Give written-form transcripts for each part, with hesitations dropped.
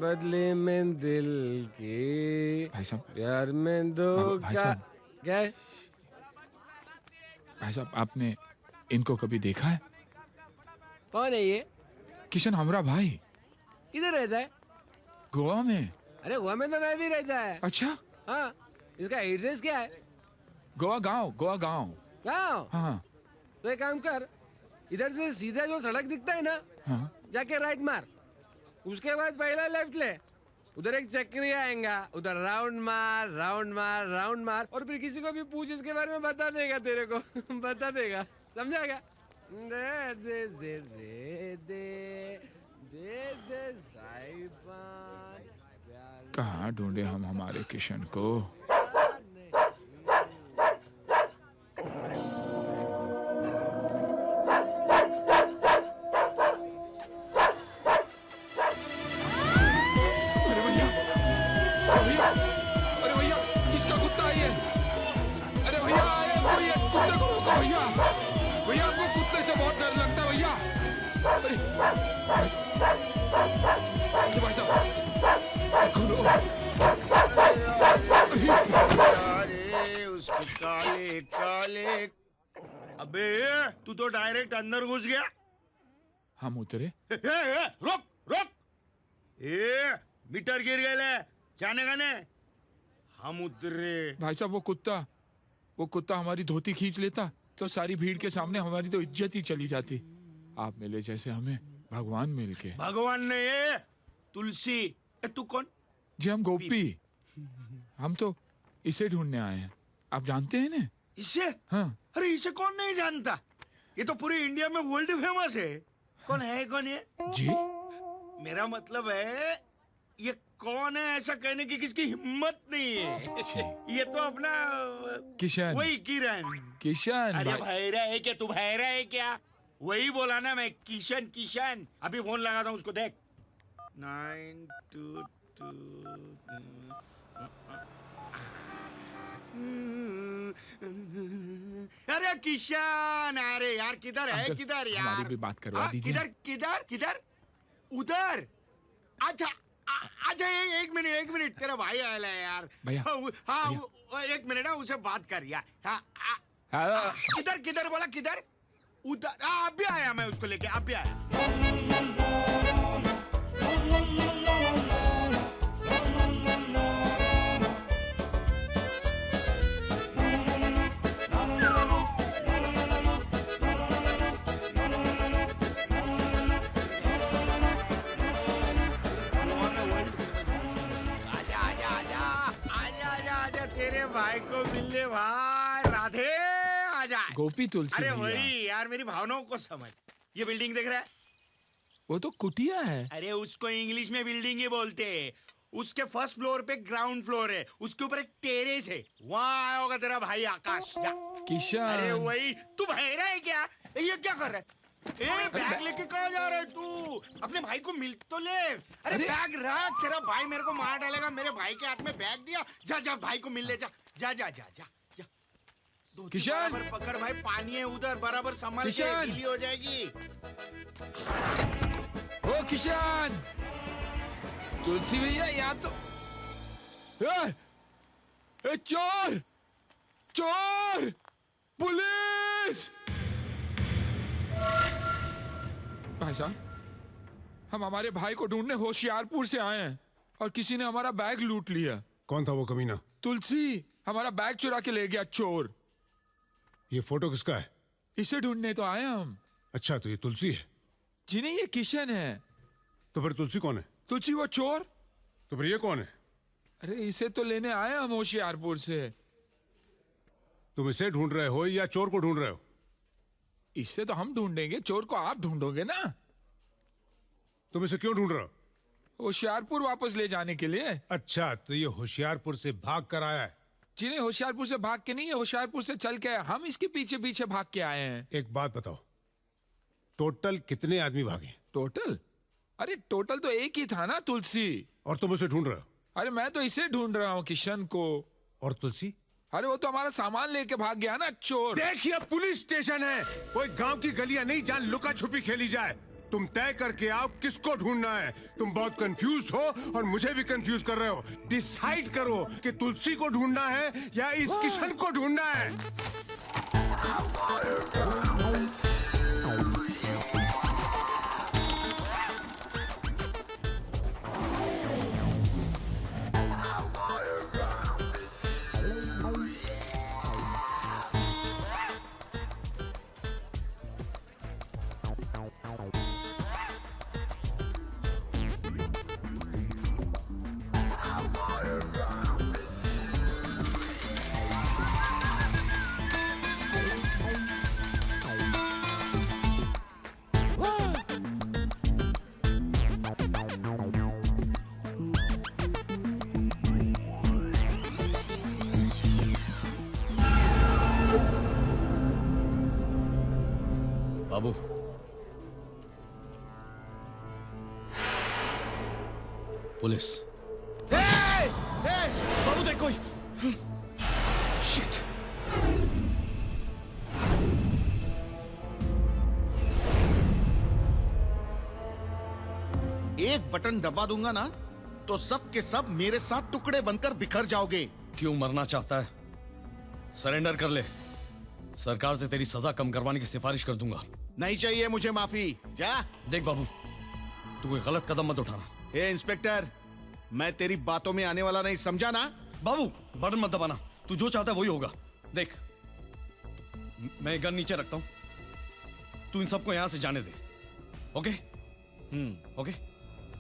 बदले में दिल की भाई साहब, प्यार में दो भाई का साहब। क्या है? भाई साहब, आपने इनको कभी देखा है? कौन है ये? किशन, हमारा भाई। किधर रहता है? गोवा में। अरे गोवा में तो मैं भी रहता है। अच्छा, हाँ, इसका एड्रेस क्या है? गोवा गांव, गोवा गांव। गाँव? हाँ तो एक काम कर, इधर से सीधा जो सड़क दिखता है ना, हाँ। जाके राइट मार, उसके बाद पहला लेफ्ट ले, उधर एक चक्री आएगा, उधर राउंड मार राउंड मार राउंड मार, और फिर किसी को भी पूछ इसके बारे में बता देगा तेरे को। बता देगा, समझाएगा? दे दे दे दे दे दे दे साहिबान प्यार कहाँ ढूंढे हम हमारे किशन को? अरे भैया, किसका कुत्ता है ये? अरे भैया, भैया कुत्ते को रोको भैया। भैया, हमको कुत्ते से बहुत डर लगता है भैया। अरे भाई साहब, खोलो। अरे उसको काले काले। अबे तू तो डायरेक्ट अंदर घुस गया। हम उतरे। रोक रोक। मीटर गिर गए, जाने का ने। हम उतरे। भाई साहब, वो कुत्ता हमारी धोती खींच लेता तो सारी भीड़ के सामने हमारी तो इज्जत ही चली जाती। आप मिले जैसे हमें भगवान मिल के। भगवान ने ये तुलसी। तू कौन? जी, हम गोपी। हम तो इसे ढूंढने आए हैं। आप जानते हैं ना? इसे? हाँ। अरे इसे कौन नहीं जानता? ये तो पूरी इंडिया में वर्ल्ड फेमस है। कौन है कौन ये? जी, मेरा मतलब है ये कौन है ऐसा कहने की किसकी हिम्मत नहीं है। जी। ये तो अपना किशन। वही किरण। किशन अरे भाई। भैरा है क्या? तू भैरा है क्या? वही बोला ना मैं, किशन किशन। अभी फोन लगाता हूँ उसको, देख। 922 अरे किशन, अरे यार किधर है? अंकल, किधर यार? हमारी भी बात करवा दीजिए। किधर किधर किधर? उधर। अच्छा अच्छा, एक मिनट तेरा भाई आया है यार। भैया, हाँ, एक मिनट ना, उसे बात कर यार। हाँ, हाँ। किधर किधर बोला? किधर? उधर। अब भी आया, मैं उसको लेके अब भी आया। आजा आजा आजा आजा आजा आजा, तेरे भाई को मिलने भाई। राधे आजा। गोपी तुलसी अरे भैया। वही यार, मेरी भावनाओं को समझ। ये बिल्डिंग देख रहा है? वो तो कुटिया है। अरे उसको इंग्लिश में बिल्डिंग ही बोलते हैं। उसके फर्स्ट फ्लोर पे ग्राउंड फ्लोर है, उसके ऊपर एक टेरेस है। वहाँ आया होगा तेरा भाई आकाश। जा। किशन। अरे वही। तू बहरा है क्या? ये क्या कर रहा है? बैग लेके कहाँ जा रहा है तू? अपने भाई को मिल तो ले। अरे बैग रख, तेरा भाई मेरे को मार डालेगा। मेरे भाई के हाथ में बैग दिया। जा जा, भाई को मिल ले। जा जा जा जा जा जा। किशन! बराबर पकड़ भाई, पानी है उधर, बराबर संभाल के, किशन! गीली हो जाएगी। ओ किशन! तुलसी भैया, यहाँ तो चोर! चोर! पुलिस! भाई साहब, हम हमारे भाई को ढूंढने होशियारपुर से आए हैं और किसी ने हमारा बैग लूट लिया। कौन था वो कमीना? तुलसी हमारा बैग चुरा के ले गया, चोर। ये फोटो किसका है? इसे ढूंढने तो आए हम। अच्छा, तो ये तुलसी है। जी नहीं, ये किशन है। तो फिर तुलसी कौन है? तुलसी वो चोर। तो फिर ये कौन है? अरे इसे तो लेने आए हम होशियारपुर से। तुम इसे ढूंढ रहे हो या चोर को ढूंढ रहे हो? इससे तो हम ढूंढेंगे, चोर को आप ढूंढोगे ना। तुम इसे क्यों ढूंढ रहे हो? होशियारपुर वापस ले जाने के लिए। अच्छा, तो ये होशियारपुर से भाग कर आया है। जी नहीं, होशियारपुर से भाग के नहीं है, होशियारपुर से चल के आए। हम इसके पीछे पीछे भाग के आए हैं। एक बात बताओ, टोटल कितने आदमी भागे? टोटल? अरे टोटल तो एक ही था ना, तुलसी। और तुम उसे ढूंढ रहे हो? अरे मैं तो इसे ढूंढ रहा हूँ, किशन को। और तुलसी? अरे वो तो हमारा सामान लेके भाग गया ना, चोर। देखिए, पुलिस स्टेशन है, कोई गांव की गलियां नहीं जहां लुका छुपी खेली जाए। तुम तय करके आओ किसको ढूंढना है। तुम बहुत कंफ्यूज हो और मुझे भी कंफ्यूज कर रहे हो। डिसाइड करो कि तुलसी को ढूंढना है या इस किशन को ढूंढना है। बाबू, पुलिस। बाबू देख कोई। शिट। एक बटन दबा दूंगा ना तो सब के सब मेरे साथ टुकड़े बनकर बिखर जाओगे। क्यों मरना चाहता है? सरेंडर कर ले। सरकार से तेरी सजा कम करवाने की सिफारिश कर दूंगा। नहीं चाहिए मुझे माफी। जा। देख बाबू, तू कोई गलत कदम मत उठाना। ए इंस्पेक्टर, मैं तेरी बातों में आने वाला नहीं, समझा ना? बाबू बटन मत दबाना। तू जो चाहता है वही होगा। देख, मैं गन नीचे रखता हूं। तू इन सबको यहां से जाने दे। ओके? ओके,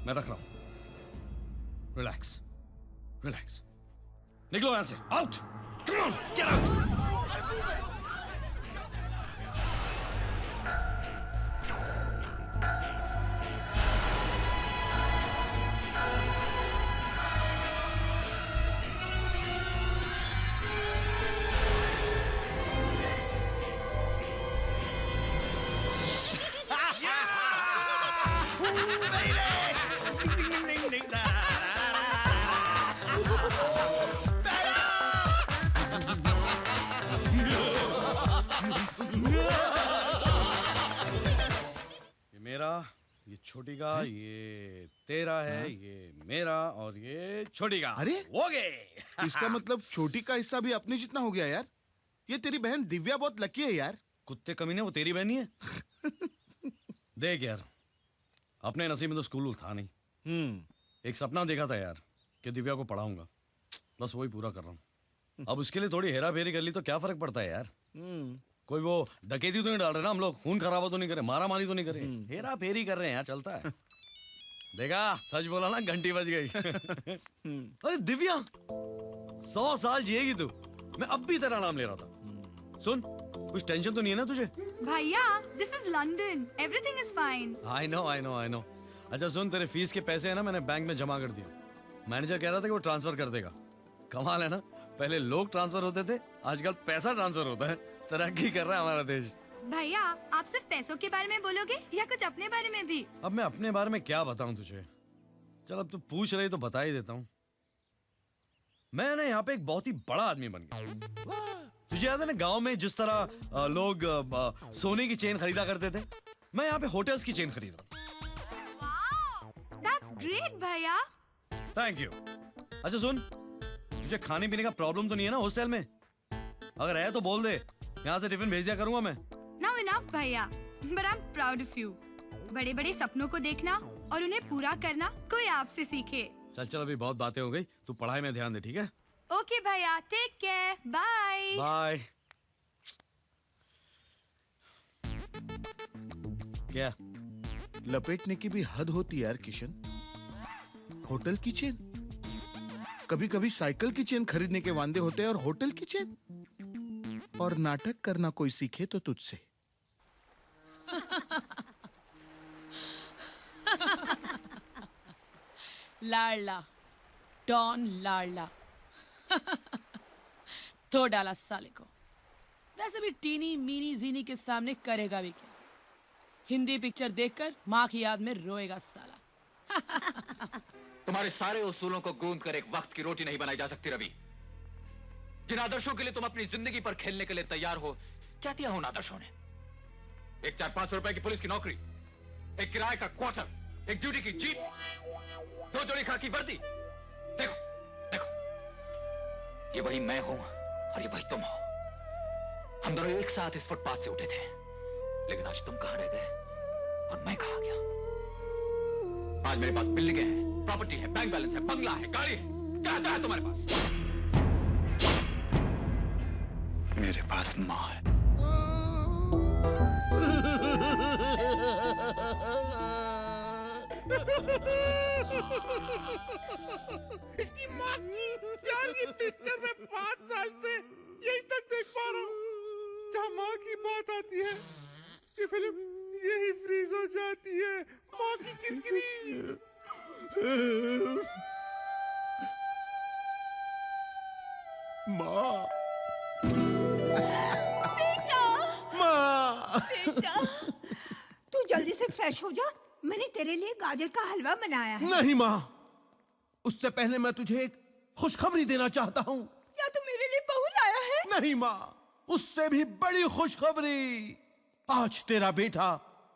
मैं रख रहा हूं। Relax, relax. निकलो यहां से। Out, get out. ये छोटी का, ये तेरा है, ये मेरा और ये छोटी का। अरे हो गए। इसका मतलब छोटी का हिस्सा भी अपने जितना हो गया यार। ये तेरी बहन दिव्या बहुत लकी है यार। कुत्ते कमीने, वो तेरी बहन ही है। देख यार, अपने नसीब में तो स्कूल था नहीं। एक सपना देखा था यार कि दिव्या को पढ़ाऊंगा, बस वही पूरा कर रहा हूँ। अब उसके लिए थोड़ी हेरा फेरी कर ली तो क्या फर्क पड़ता है यार। कोई वो डकैती तो नहीं डाल रहे ना हम लोग, खून खराबा तो नहीं करे, मारा मारी तो नहीं करे, हेरा फेरी कर रहे हैं यार, चलता है। देखा, सच बोला ना, घंटी बज गई। अरे दिव्या, 100 साल जिएगी तू। मैं अब भी तेरा नाम ले रहा था। सुन, कुछ टेंशन तो नहीं है ना तुझे? भैया, this is London, everything is fine. I know I know I know. अच्छा सुन, तेरे फीस के पैसे है ना, मैंने बैंक में जमा कर दिए। मैनेजर कह रहा था कि वो ट्रांसफर कर देगा। कमाल है ना, पहले लोग ट्रांसफर होते थे, आजकल पैसा ट्रांसफर होता है। तरक्की कर रहा है हमारा देश। भैया, आप सिर्फ पैसों के बारे में बोलोगे या कुछ अपने बारे में भी? अब मैं अपने बारे में क्या बताऊं तुझे? चल अब तू पूछ रही तो बता ही देता हूँ। मैं ना यहाँ पे एक बहुत ही बड़ा आदमी बन गया। तुझे याद है ना, गांव में जिस तरह लोग सोने की चेन खरीदा करते थे, मैं यहाँ पे होटल्स की चेन खरीद रहा हूँ। वाओ, दैट्स ग्रेट भैया। Thank you. अच्छा सुन, तुझे खाने पीने का प्रॉब्लम तो नहीं है ना हॉस्टल में? अगर है तो बोल दे, यहाँ से टिफिन भेज दिया करूंगा मैं। नाउ इनफ भैया, but I am proud of you. बड़े बड़े सपनों को देखना और उन्हें पूरा करना कोई आपसे सीखे। चल चल, अभी बहुत बातें हो गई, तू पढ़ाई में ध्यान दे, ठीक है? ओके भैया, टेक केयर, बाय। बाय। क्या? लपेटने की भी हद होती है यार किशन। होटल की चेन, कभी कभी साइकिल की चेन खरीदने के वांदे होते हैं और होटल की चेन। और नाटक करना कोई सीखे तो तुझसे। लाडला, डॉन लाडला। धो डाला साले को। वैसे भी टीनी मीनी जीनी के सामने करेगा भी क्या? हिंदी पिक्चर देखकर माँ की याद में रोएगा साला। तुम्हारे सारे उसूलों को गूंद कर एक वक्त की रोटी नहीं बनाई जा सकती रवि। जिन आदर्शों के लिए तुम अपनी जिंदगी पर खेलने के लिए तैयार हो, क्या दिया उन आदर्शों ने? एक 400-500 रुपए की पुलिस की नौकरी, एक किराए का क्वार्टर, एक ड्यूटी की जीप, 2 जोड़ी खाकी वर्दी। देखो देखो, ये वही मैं हूं और ये वही तुम हो। हम दोनों एक साथ इस फुटपाथ से उठे थे, लेकिन आज तुम कहां रह गए और मैं कहां गया। आज मेरे पास बिल्डिंगें हैं, प्रॉपर्टी है, बैंक बैलेंस है, बंगला है, गाड़ी है। क्या है तुम्हारे पास? मेरे पास मां है। इसकी माँ की यार, ये पिक्चर मैं 5 साल से यही तक देख पा रहा हूँ। जहाँ माँ की बात आती है, ये फिल्म यही फ्रीज हो जाती है। माँ की किरकिरी। माँ, बेटा, तू जल्दी से फ्रेश हो जा। मैंने तेरे लिए गाजर का हलवा बनाया है। नहीं माँ, उससे पहले मैं तुझे एक खुशखबरी देना चाहता हूँ। क्या तू मेरे लिए बहू लाया है? नहीं माँ, उससे भी बड़ी खुशखबरी। आज तेरा बेटा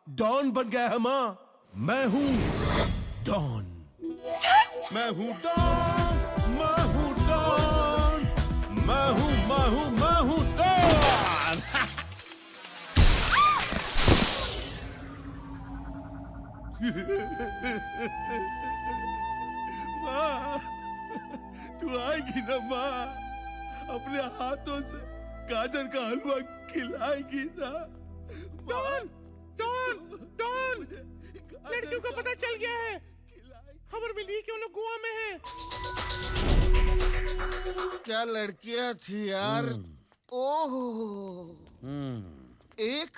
डॉन बन गया है माँ। मैं हूँ डॉन। सच? मैं हूँ डॉन, मैं हूँ डॉन, मैं हूँ डॉन। माँ, तू आएगी ना माँ? अपने हाथों से गाजर का हलवा खिलाएगी ना? डॉन, डॉन, डॉन, लड़कियों को पता चल गया है। खबर मिली कि वो लोग गोवा में हैं। क्या लड़कियां थी यार। ओह, एक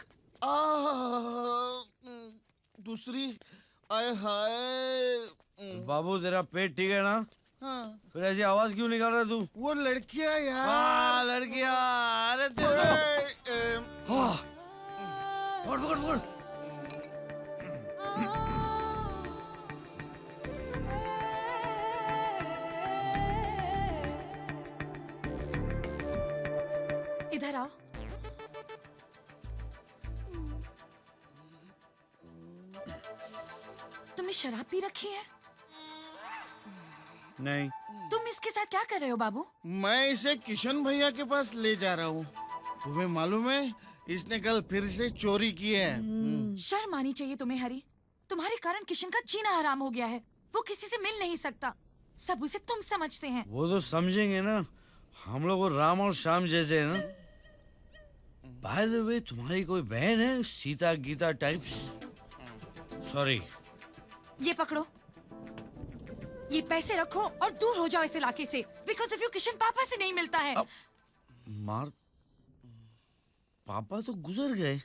दूसरी आए हाय। बाबू तेरा पेट ठीक है ना? हाँ। फिर ऐसी आवाज क्यों निकाल रहा तू? वो लड़कियां यार। हाँ लड़कियां। अरे हाँ। पकड़। इधर आओ। तुमने शराब पी रखी है? नहीं। तुम इसके साथ क्या कर रहे हो बाबू? मैं इसे किशन भैया के पास ले जा रहा हूँ। तुम्हें मालूम है, इसने कल फिर से चोरी की है। शर्म आनी चाहिए तुम्हें हरी। तुम्हारे कारण किशन का जीना हराम हो गया है। वो किसी से मिल नहीं सकता। सब उसे तुम समझते हैं। वो तो समझेंगे ना, हम लोग वो राम और श्याम जैसे है ना। बाय द वे, तुम्हारी कोई बहन है सीता गीता टाइप्स? सॉरी। ये पकड़ो, ये पैसे रखो और दूर हो जाओ इस इलाके से। बिकॉज ऑफ यू किशन पापा से नहीं मिलता है। मार, पापा तो गुजर गए।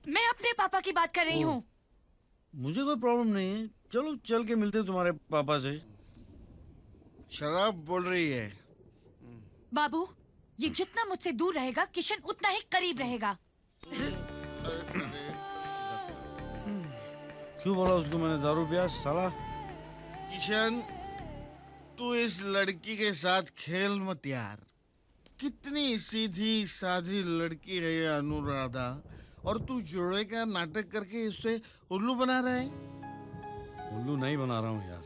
मैं अपने पापा की बात कर रही हूँ। मुझे कोई प्रॉब्लम नहीं है, चलो चल के मिलते हैं तुम्हारे पापा से। शराब बोल रही है। बाबू, ये जितना मुझसे दूर रहेगा किशन उतना ही करीब रहेगा। क्यों बोला उसको मैंने दारू पिया साला? किशन, तू इस लड़की के साथ खेल मत यार। कितनी सीधी साधी लड़की है ये अनुराधा, और तू जोड़े का नाटक करके उससे उल्लू बना रहा है। उल्लू नहीं बना रहा हूँ यार।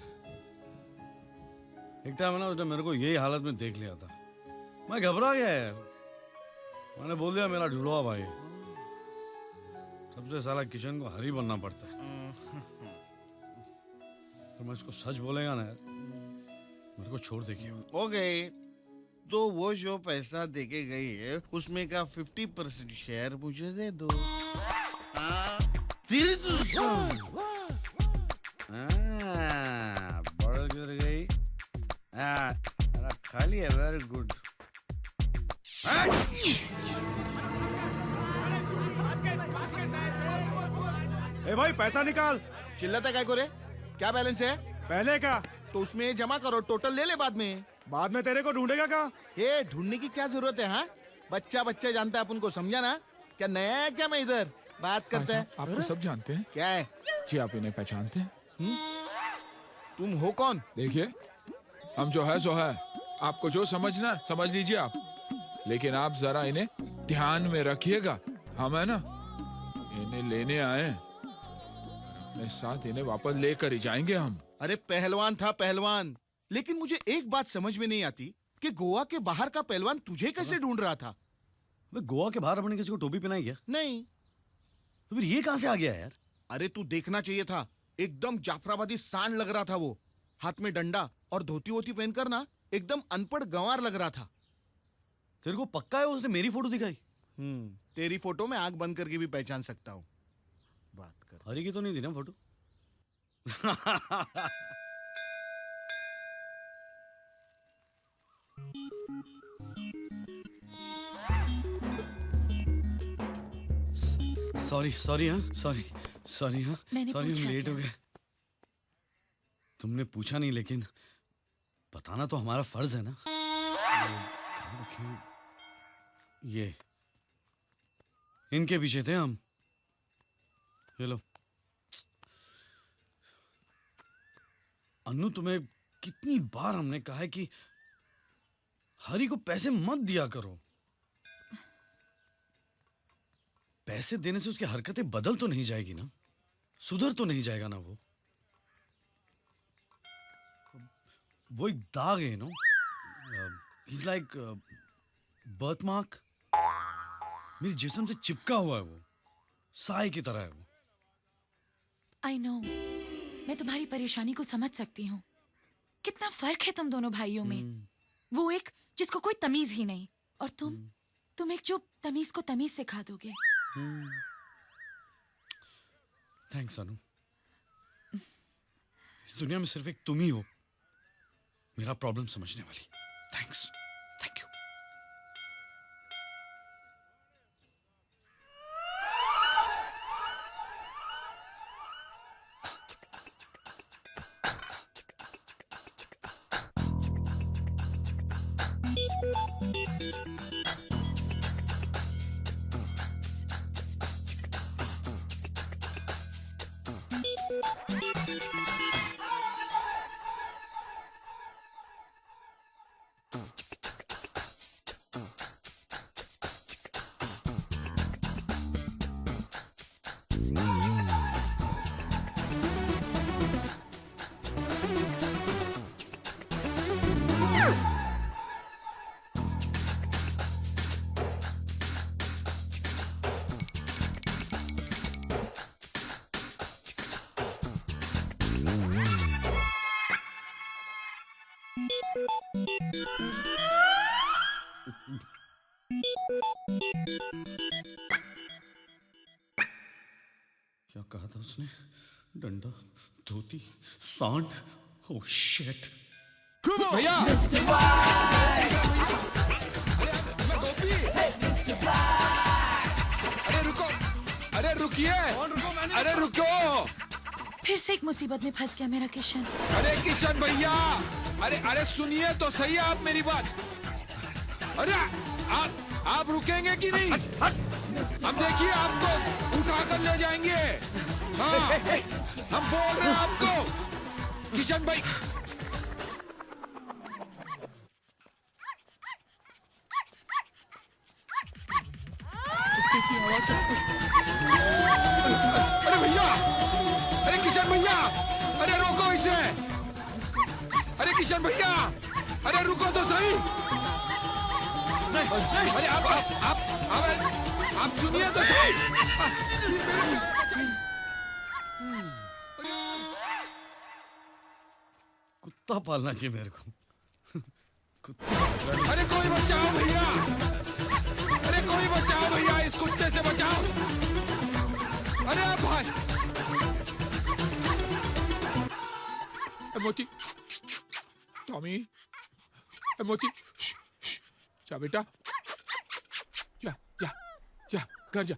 एक टाइम ना उसने मेरे को यही हालत में देख लिया था, मैं घबरा गया यार। मैंने बोल दिया मेरा ढुलवा भाई। सबसे साला किशन को हरी बनना पड़ता है। तो मैं इसको सच बोलेगा ना यार, मेरे को छोड़ देखिए। ओके, तो वो जो पैसा देके गई है उसमें का 50% शेयर मुझे दे दो। तेरी तो बड़ा गिर गई। खाली है, वेरी गुड। ए भाई पैसा निकाल। चिल्लाता क्या करे? क्या बैलेंस है? पहले का तो उसमें जमा करो, टोटल ले ले बाद में। बाद में तेरे को ढूंढेगा का? ये ढूंढने की क्या जरूरत है? हाँ, बच्चा बच्चा जानता है अपन को, समझा ना? क्या नया है क्या? मैं इधर बात करते हैं। आपको सब जानते हैं? क्या है जी, आप इन्हें पहचानते हैं? तुम हो कौन? देखिए, हम जो है सो है। आपको जो समझना समझ लीजिए आप, लेकिन आप जरा इन्हें ध्यान में रखिएगा। हम है ना, इन्हें लेने आए हैं। मैं साथ इन्हें वापस लेकर ही जाएंगे हम। अरे पहलवान था पहलवान, लेकिन मुझे एक बात समझ में नहीं आती कि गोवा के बाहर का पहलवान तुझे कैसे ढूंढ रहा था। वे गोवा के बाहर अपने किसी को टोपी पहनाई क्या? नहीं। तो फिर ये कहां से आ गया यार? अरे तू देखना चाहिए था, एकदम जाफराबादी सांड लग रहा था वो, हाथ में डंडा और धोती वोती पहनकर ना एकदम अनपढ़ गंवार लग रहा था। तेरे को पक्का है उसने मेरी फोटो दिखाई? तेरी फोटो में आंख बंद करके भी पहचान सकता हूँ। बात कर। हरी की तो नहीं थी ना फोटो? सॉरी हाँ सॉरी हाँ मैंने सॉरी पूछा हम लेट हो क्या? गए। तुमने पूछा नहीं, लेकिन बताना तो हमारा फर्ज है ना। कहाँ रखे हैं? ये इनके पीछे थे हम। ये लो। अन्नू, तुम्हें कितनी बार हमने कहा है कि हरी को पैसे मत दिया करो। पैसे देने से उसकी हरकतें बदल तो नहीं जाएगी ना, सुधर तो नहीं जाएगा ना वो एक दाग है, no is like birthmark. मेरे जिस्म से चिपका हुआ है वो, साए की तरह है वो। आई नो, मैं तुम्हारी परेशानी को समझ सकती हूँ। कितना फर्क है तुम दोनों भाइयों में। वो एक जिसको कोई तमीज ही नहीं, और तुम एक जो तमीज को तमीज सिखा दोगे। थैंक्स अनु। इस दुनिया में सिर्फ एक तुम ही हो मेरा प्रॉब्लम समझने वाली। Thanks, thank you. क्या कहा था उसने? डंडा, धोती, सांड। Oh shit. भैया अरे रुको, अरे रुकिए, अरे रुको। फिर से एक मुसीबत में फंस गया मेरा किशन। अरे किशन भैया, अरे सुनिए तो सही आप मेरी बात। अरे आप रुकेंगे कि नहीं? हम देखिए आपको उठा कर ले जाएंगे। हाँ, हम बोल रहे हैं आपको किशन भाई। अरे भैया, अरे किशन भैया, अरे रोको इसे। अरे किशन भैया, अरे रुको तो सही। अरे आप सुनिए तो सही। कुत्ता पालना चाहिए मेरे को। अरे कोई बचाओ भैया, अरे कोई बचाओ भैया, इस कुत्ते से बचाओ। अरे भाई मोती, टॉमी, मोती, जा बेटा, जा जा जा घर जा,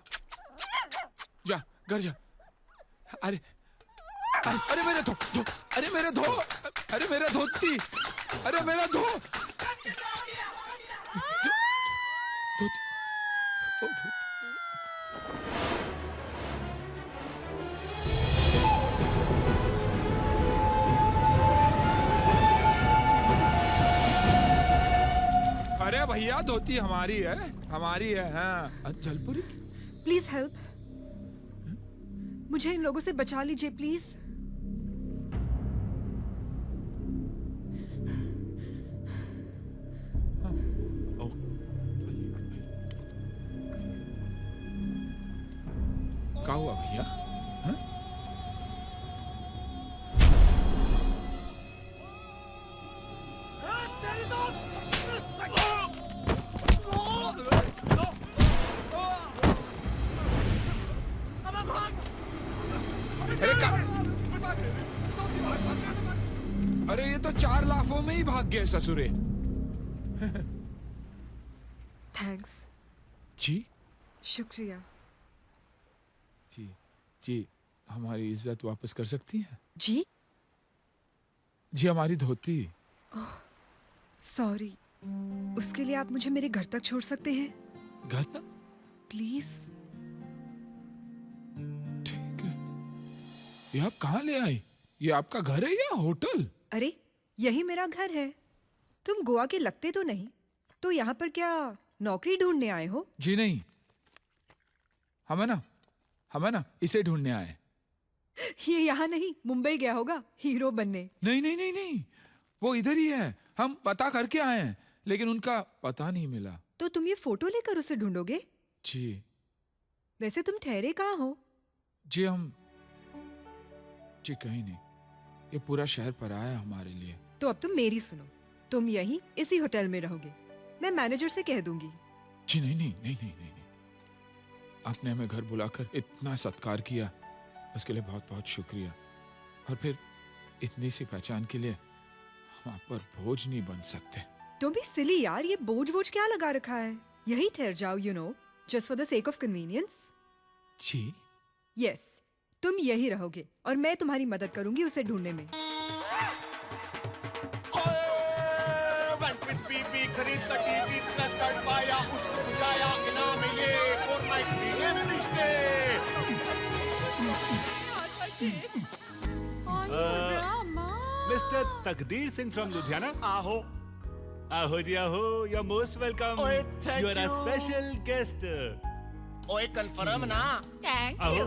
जा घर जा। अरे अरे मेरे धो, अरे मेरे धो, अरे मेरे धोती, अरे मेरा धो, अरे भैया धोती हमारी है, हाँ। जलपुरी प्लीज हेल्प। मुझे इन लोगों से बचा लीजिए प्लीज। क्या हुआ भैया? हाँ? अरे अरे ये तो 4 लाफों में ही भाग गए ससुरे। थैंक्स। जी शुक्रिया। जी जी, हमारी इज्जत वापस कर सकती हैं? जी जी, हमारी धोती। सॉरी, उसके लिए आप मुझे मेरे घर तक छोड़ सकते हैं घर तक? प्लीज? ठीक है। ये आप कहाँ ले आई? ये आपका घर है या होटल? अरे यही मेरा घर है। तुम गोवा के लगते तो नहीं, तो यहाँ पर क्या नौकरी ढूंढने आए हो? जी नहीं, हमें ना इसे ढूंढने आए। ये यहाँ नहीं, मुंबई गया होगा हीरो बनने। नहीं नहीं नहीं नहीं, वो इधर ही है। हम पता करके आए हैं, लेकिन उनका पता नहीं मिला। तो तुम ये फोटो लेकर उसे ढूंढोगे? जी। वैसे तुम ठहरे कहाँ हो? जी जी कहीं नहीं, ये पूरा शहर पराया है हमारे लिए। तो अब तुम मेरी सुनो, तुम यहीं इसी होटल में रहोगे। मैं मैनेजर से कह दूंगी। जी नहीं नहीं नहीं नहीं नहीं, नहीं। आपने हमें घर बुलाकर इतना सत्कार किया, उसके लिए बहुत बहुत शुक्रिया। और फिर इतनी सी पहचान के लिए हम आप पर बोझ नहीं बन सकते। तुम भी सिली यार, ये बोझ वोझ क्या लगा रखा है? यही ठहर जाओ, you know, just for the sake of convenience. जी यस, तुम यही रहोगे और मैं तुम्हारी मदद करूंगी उसे ढूंढने में। खरीद का टीवी स्क्रैच कार्ड पाया, उसको बुझाया, इनाम है ये 4 नाइट मिस्टर तकदीर सिंह फ्रॉम लुधियाना। आहो आहो जी आहो, यू आर मोस्ट वेलकम। ओए, thank you are a you. Special guest. ओए कंफर्म ना? थैंक आहो। यू।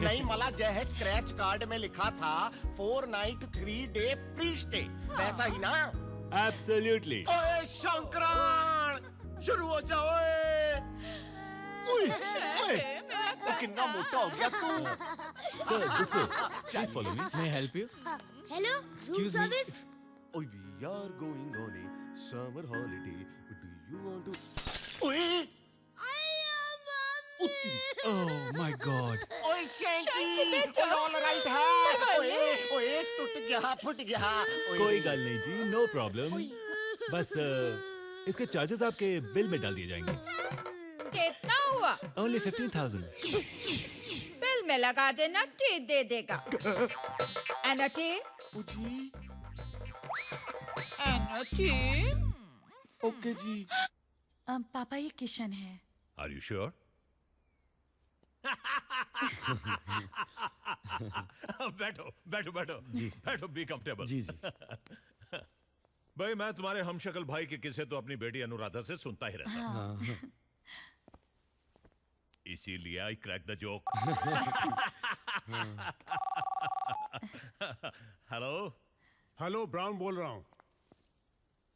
नहीं, मला जय है स्क्रैच कार्ड में लिखा था 4 नाइट 3 डे फ्री स्टे, वैसा ही ना? एब्सोल्युटली। ओए शंकरान, शुरू हो जाओ। ओए ओए, ओ कितना मोटा हो गया तू। Sir this way, please follow me. May I help you? Hello, room service. ओए, we are going on a summer holiday. Do you want to? ओए, Oh my God. ओए शैंकी, ऑल राइट है? ओए ओए, टूट गया, फुट गया। ओए, कोई गल नहीं जी, नो प्रॉब्लम। बस इसके चार्जेस आपके बिल में डाल दिए जाएंगे। कितना हुआ? Only 15,000। बिल में लगा देना, टी दे देगा। Energy energy. ओके जी। पापा ये किशन है। Are you sure? बैठो बैठो बैठो जी, बैठो, बी कंफर्टेबल। जी जी। भाई मैं तुम्हारे हमशक्ल भाई के किस्से तो अपनी बेटी अनुराधा से सुनता ही रहता हूं। इसीलिए I crack the joke. Hello hello, brown बोल रहा हूँ।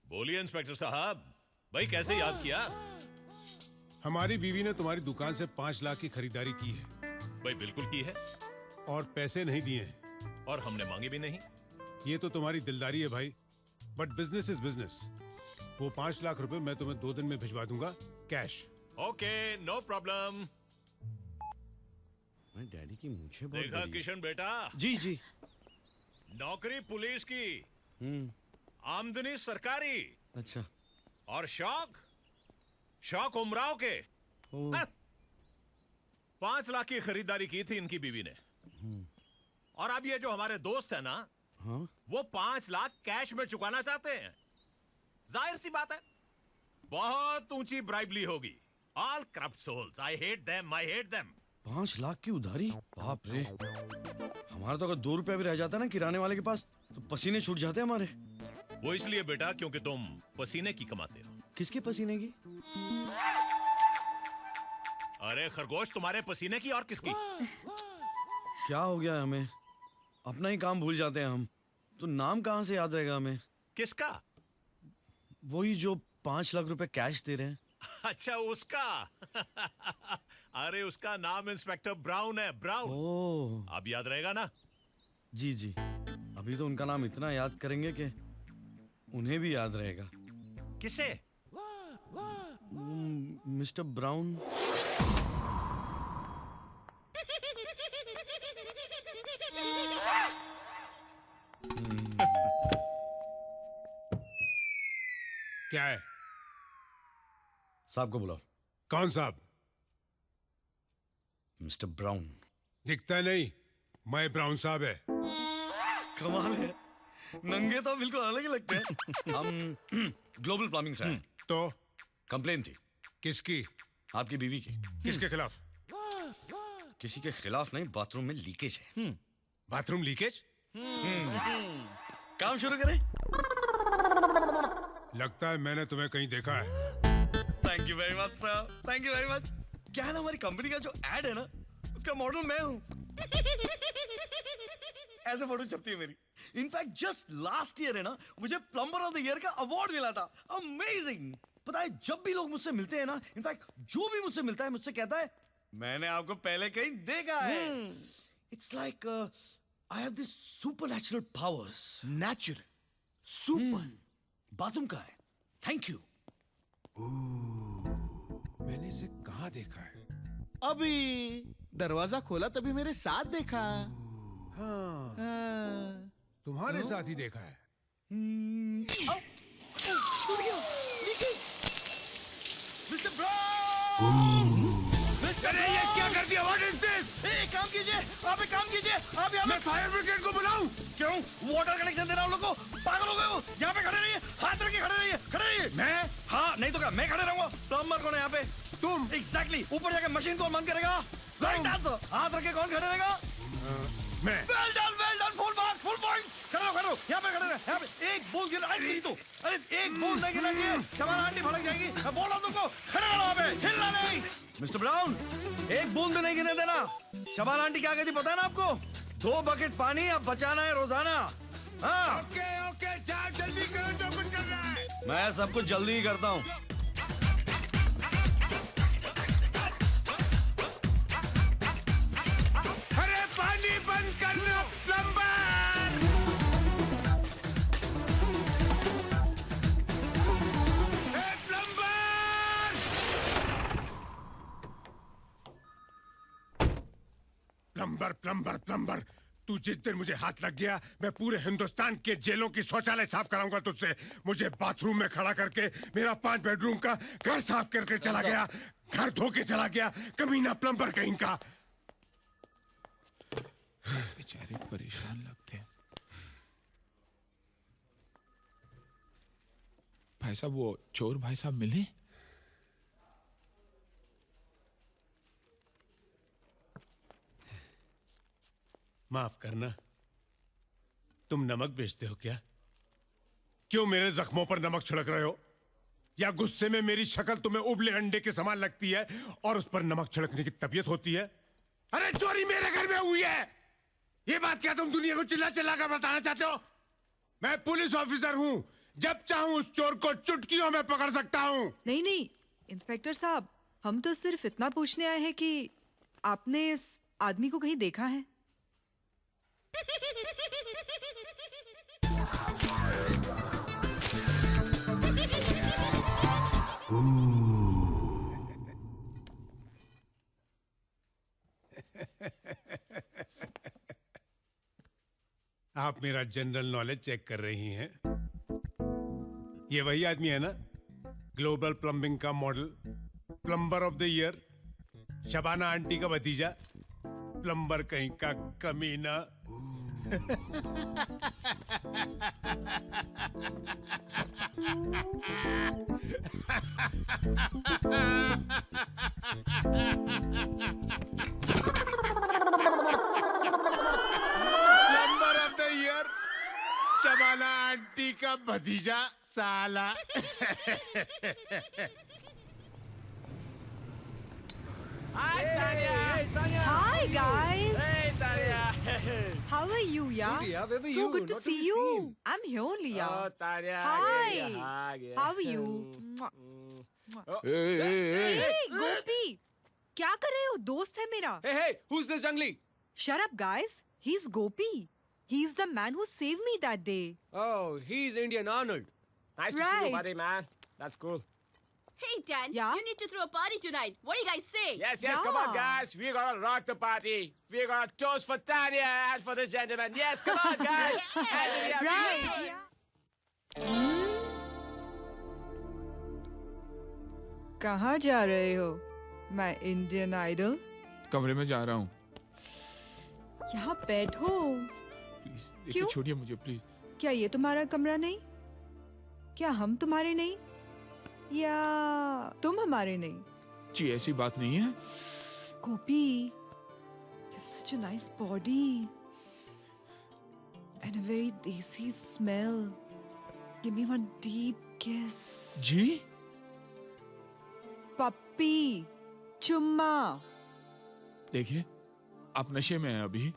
बोलिए इंस्पेक्टर साहब, भाई कैसे याद किया? हमारी बीवी ने तुम्हारी दुकान से 5 लाख की खरीदारी की है भाई बिल्कुल की है, और पैसे नहीं दिए हैं। और हमने मांगे भी नहीं। ये तो तुम्हारी दिलदारी है भाई, बट बिजनेस इज बिजनेस। वो 5 लाख रुपए मैं तुम्हें 2 दिन में भिजवा दूंगा, कैश। Okay, no problem. मैं डैडी की मूंछें बहुत देखा बड़ी है। किशन बेटा, जी जी। नौकरी पुलिस की, आमदनी सरकारी, अच्छा। और शौक उमराव के। हाँ? 5 लाख की खरीदारी की थी इनकी बीवी ने। और अब ये जो हमारे दोस्त है ना, हाँ? वो 5 लाख कैश में चुकाना चाहते हैं। जाहिर सी बात है, बहुत ऊंची ब्राइबली होगी। All corrupt souls, I hate them, I hate them. 5 lakh की उधारी, बाप रे। हमारा तो अगर 2 रुपया भी रह जाता ना किराने वाले के पास, तो पसीने छूट जाते हमारे। वो इसलिए बेटा क्योंकि तुम पसीने की कमाते हो। किसके पसीने की? अरे खरगोश, तुम्हारे पसीने की और किसकी? क्या हो गया हमें? अपना ही काम भूल जाते हैं हम। तो नाम कहाँ से याद रहेगा हमें? किसका? वही जो 5 लाख रुपए कैश दे रहे हैं। अच्छा उसका। अरे उसका नाम इंस्पेक्टर ब्राउन है, ब्राउन। ओह, अब याद रहेगा ना? जी जी। अभी तो उनका नाम इतना याद करेंगे कि उन्हें भी याद रहेगा। किसे? Mister brown. क्या है? साहब को बुलाओ। कौन साहब? Mister brown. दिखता नहीं, मैं ब्राउन साहब है। कमाल है, नंगे तो बिल्कुल अलग ही लगते हैं। हम ग्लोबल प्लम्बिंग से हैं। तो कंप्लेन थी। किसकी? आपकी बीवी की। किसके खिलाफ? किसी के खिलाफ नहीं, बाथरूम में लीकेज है। Bathroom leakage? काम शुरू करें? लगता है मैंने तुम्हें कहीं देखा है। Thank you very much sir, thank you very much. क्या है ना, हमारी कंपनी का जो एड है ना, उसका मॉडल मैं हूँ। ऐसे फोटो छपती है मेरी। इनफैक्ट जस्ट लास्ट ईयर है ना, मुझे प्लम्बर ऑफ द ईयर का अवार्ड मिला था। अमेजिंग। पता है, जब भी लोग मुझसे मिलते हैं ना, इनफैक्ट जो भी मुझसे मिलता है मुझसे कहता है मैंने आपको पहले कहीं देखा है। It's like I have this supernatural powers. Natural super. Bathroom का है। Thank you. मैंने इसे कहाँ देखा है? अभी दरवाजा खोला तभी मेरे साथ देखा। हाँ, हाँ। तुम्हारे साथ ही देखा है। Mister brown! अरे ये क्या कर दिया? What is this? एक काम कीजिए, आप एक काम कीजिए, आप यहाँ मैं फायर ब्रिगेड को बुलाऊं? क्यों? वाटर कनेक्शन देना उन लोगों को? पागल हो गए हो? यहाँ पे खड़े रहिए, हाथ रख के खड़े रहिए, खड़े रहिए। मैं? हाँ, नहीं तो क्या, मैं खड़े रहूंगा। प्लम्बर कौन है यहाँ पे? तुम? एग्जैक्टली। ऊपर जाके मशीन कौन बंद करेगा? Right answer. हाथ रख के कौन खड़े रहेगा? मैं। Well done, full marks, full points. खड़े हो, यहाँ पे खड़े रहे, यहाँ पे। एक बूंद गिरा, अरे एक बूंद नहीं गिरना चाहिए, शबाना आंटी भड़क जाएगी। मैं बोल रहा हूँ तुमको, खड़े रहो वहाँ पे, हिलना नहीं। मिस्टर ब्राउन, एक बूंद भी नहीं गिरने देना। शबाना आंटी क्या कहती पता है ना आपको? 2 बकेट पानी अब बचाना है रोजाना। हाँ। ओके, जाओ जल्दी करो जो कुछ करना है। मैं सब कुछ जल्दी ही करता हूँ। अरे पानी बंद करना प्लम्बर! प्लम्बर, तू जिस दिन मुझे हाथ लग गया, मैं पूरे हिंदुस्तान के जेलों की शौचालय साफ कराऊंगा तुझसे। मुझे बाथरूम में खड़ा करके मेरा 5 बेडरूम का घर साफ करके चला गया, घर धो के चला गया, कमीना प्लम्बर कहीं का। बेचारे परेशान लगते हैं। भाई साहब, वो चोर भाई साहब मिले? माफ करना, तुम नमक बेचते हो क्या? क्यों मेरे जख्मों पर नमक छिड़क रहे हो? या गुस्से में मेरी शक्ल तुम्हें उबले अंडे के समान लगती है और उस पर नमक छिड़कने की तबीयत होती है? अरे चोरी मेरे घर में हुई है, ये बात क्या तुम दुनिया को चिल्ला चिल्ला कर बताना चाहते हो? मैं पुलिस ऑफिसर हूं, जब चाहूं उस चोर को चुटकियों में पकड़ सकता हूं। नहीं, इंस्पेक्टर साहब, हम तो सिर्फ इतना पूछने आए हैं कि आपने इस आदमी को कहीं देखा है? आप मेरा जनरल नॉलेज चेक कर रही हैं? ये वही आदमी है ना, ग्लोबल प्लम्बिंग का model, plumber of the year, Shabana aunty का भतीजा, प्लम्बर कहीं का कमीना। Plumber of the year, Shabana aunty का भतीजा साला। Hi guys. Hey, Tanya. How are you, yeah? Good, yeah. Where were So you? good to Not see be you. seen. I'm here only, yeah. Oh, Tanya. Hi. How are you? Mwah. Mwah. Hey, Hey, गोपी, क्या कर रहे हो? दोस्त है मेरा. hey, who's this jungly? Shut up, guys. He's Gopi. He's the man who saved me that day. Oh, he's Indian Arnold. Nice to see Right. you, buddy, man. That's cool. Hey, Dan. Yeah? You need to throw a party tonight. What do you guys say? Yes, come on, Yeah. guys. We're gonna rock the party. We're gonna toast for Tanya and for this gentleman. Yes, come on, guys. Right. कहाँ जा रहे हो? मैं Indian idol. कमरे में जा रहा हूँ यहाँ बैठो. प्लीज क्यों? देखिए छोड़िए मुझे प्लीज क्या ये तुम्हारा कमरा नहीं? क्या हम तुम्हारे नहीं? या तुम हमारे नहीं? जी ऐसी बात नहीं है गोपी, you have such a nice body and a very desi smell. Give me one deep kiss. जी पप्पी, चुम्मा. देखिए आप नशे में हैं अभी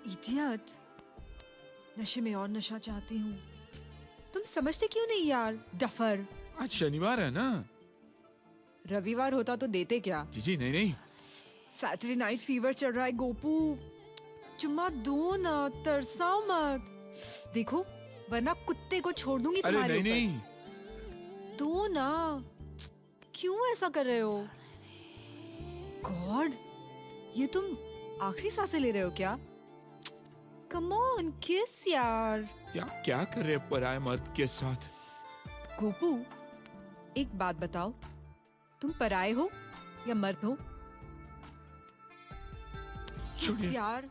Idiot. नशे में और नशा चाहती हूँ. तुम समझते क्यों नहीं यार? डफर. आज शनिवार है ना रविवार होता तो देते क्या? जी नहीं नहीं सैटरडे नाइट फीवर चल रहा है गोपू. चुम्मा दो ना, तरसाओ मत. देखो वरना कुत्ते को छोड़ दूंगी अरे तुम्हारे नहीं ऊपर. नहीं दो ना. क्यों ऐसा कर रहे हो? गॉड, ये तुम आखिरी सांसें ले रहे हो क्या? कम ऑन किस यार. क्या कर रहे हैं पराये मर्द के साथ गोपू, एक बात बताओ, तुम पराये हो या मर्द हो? छोड़िए। यार,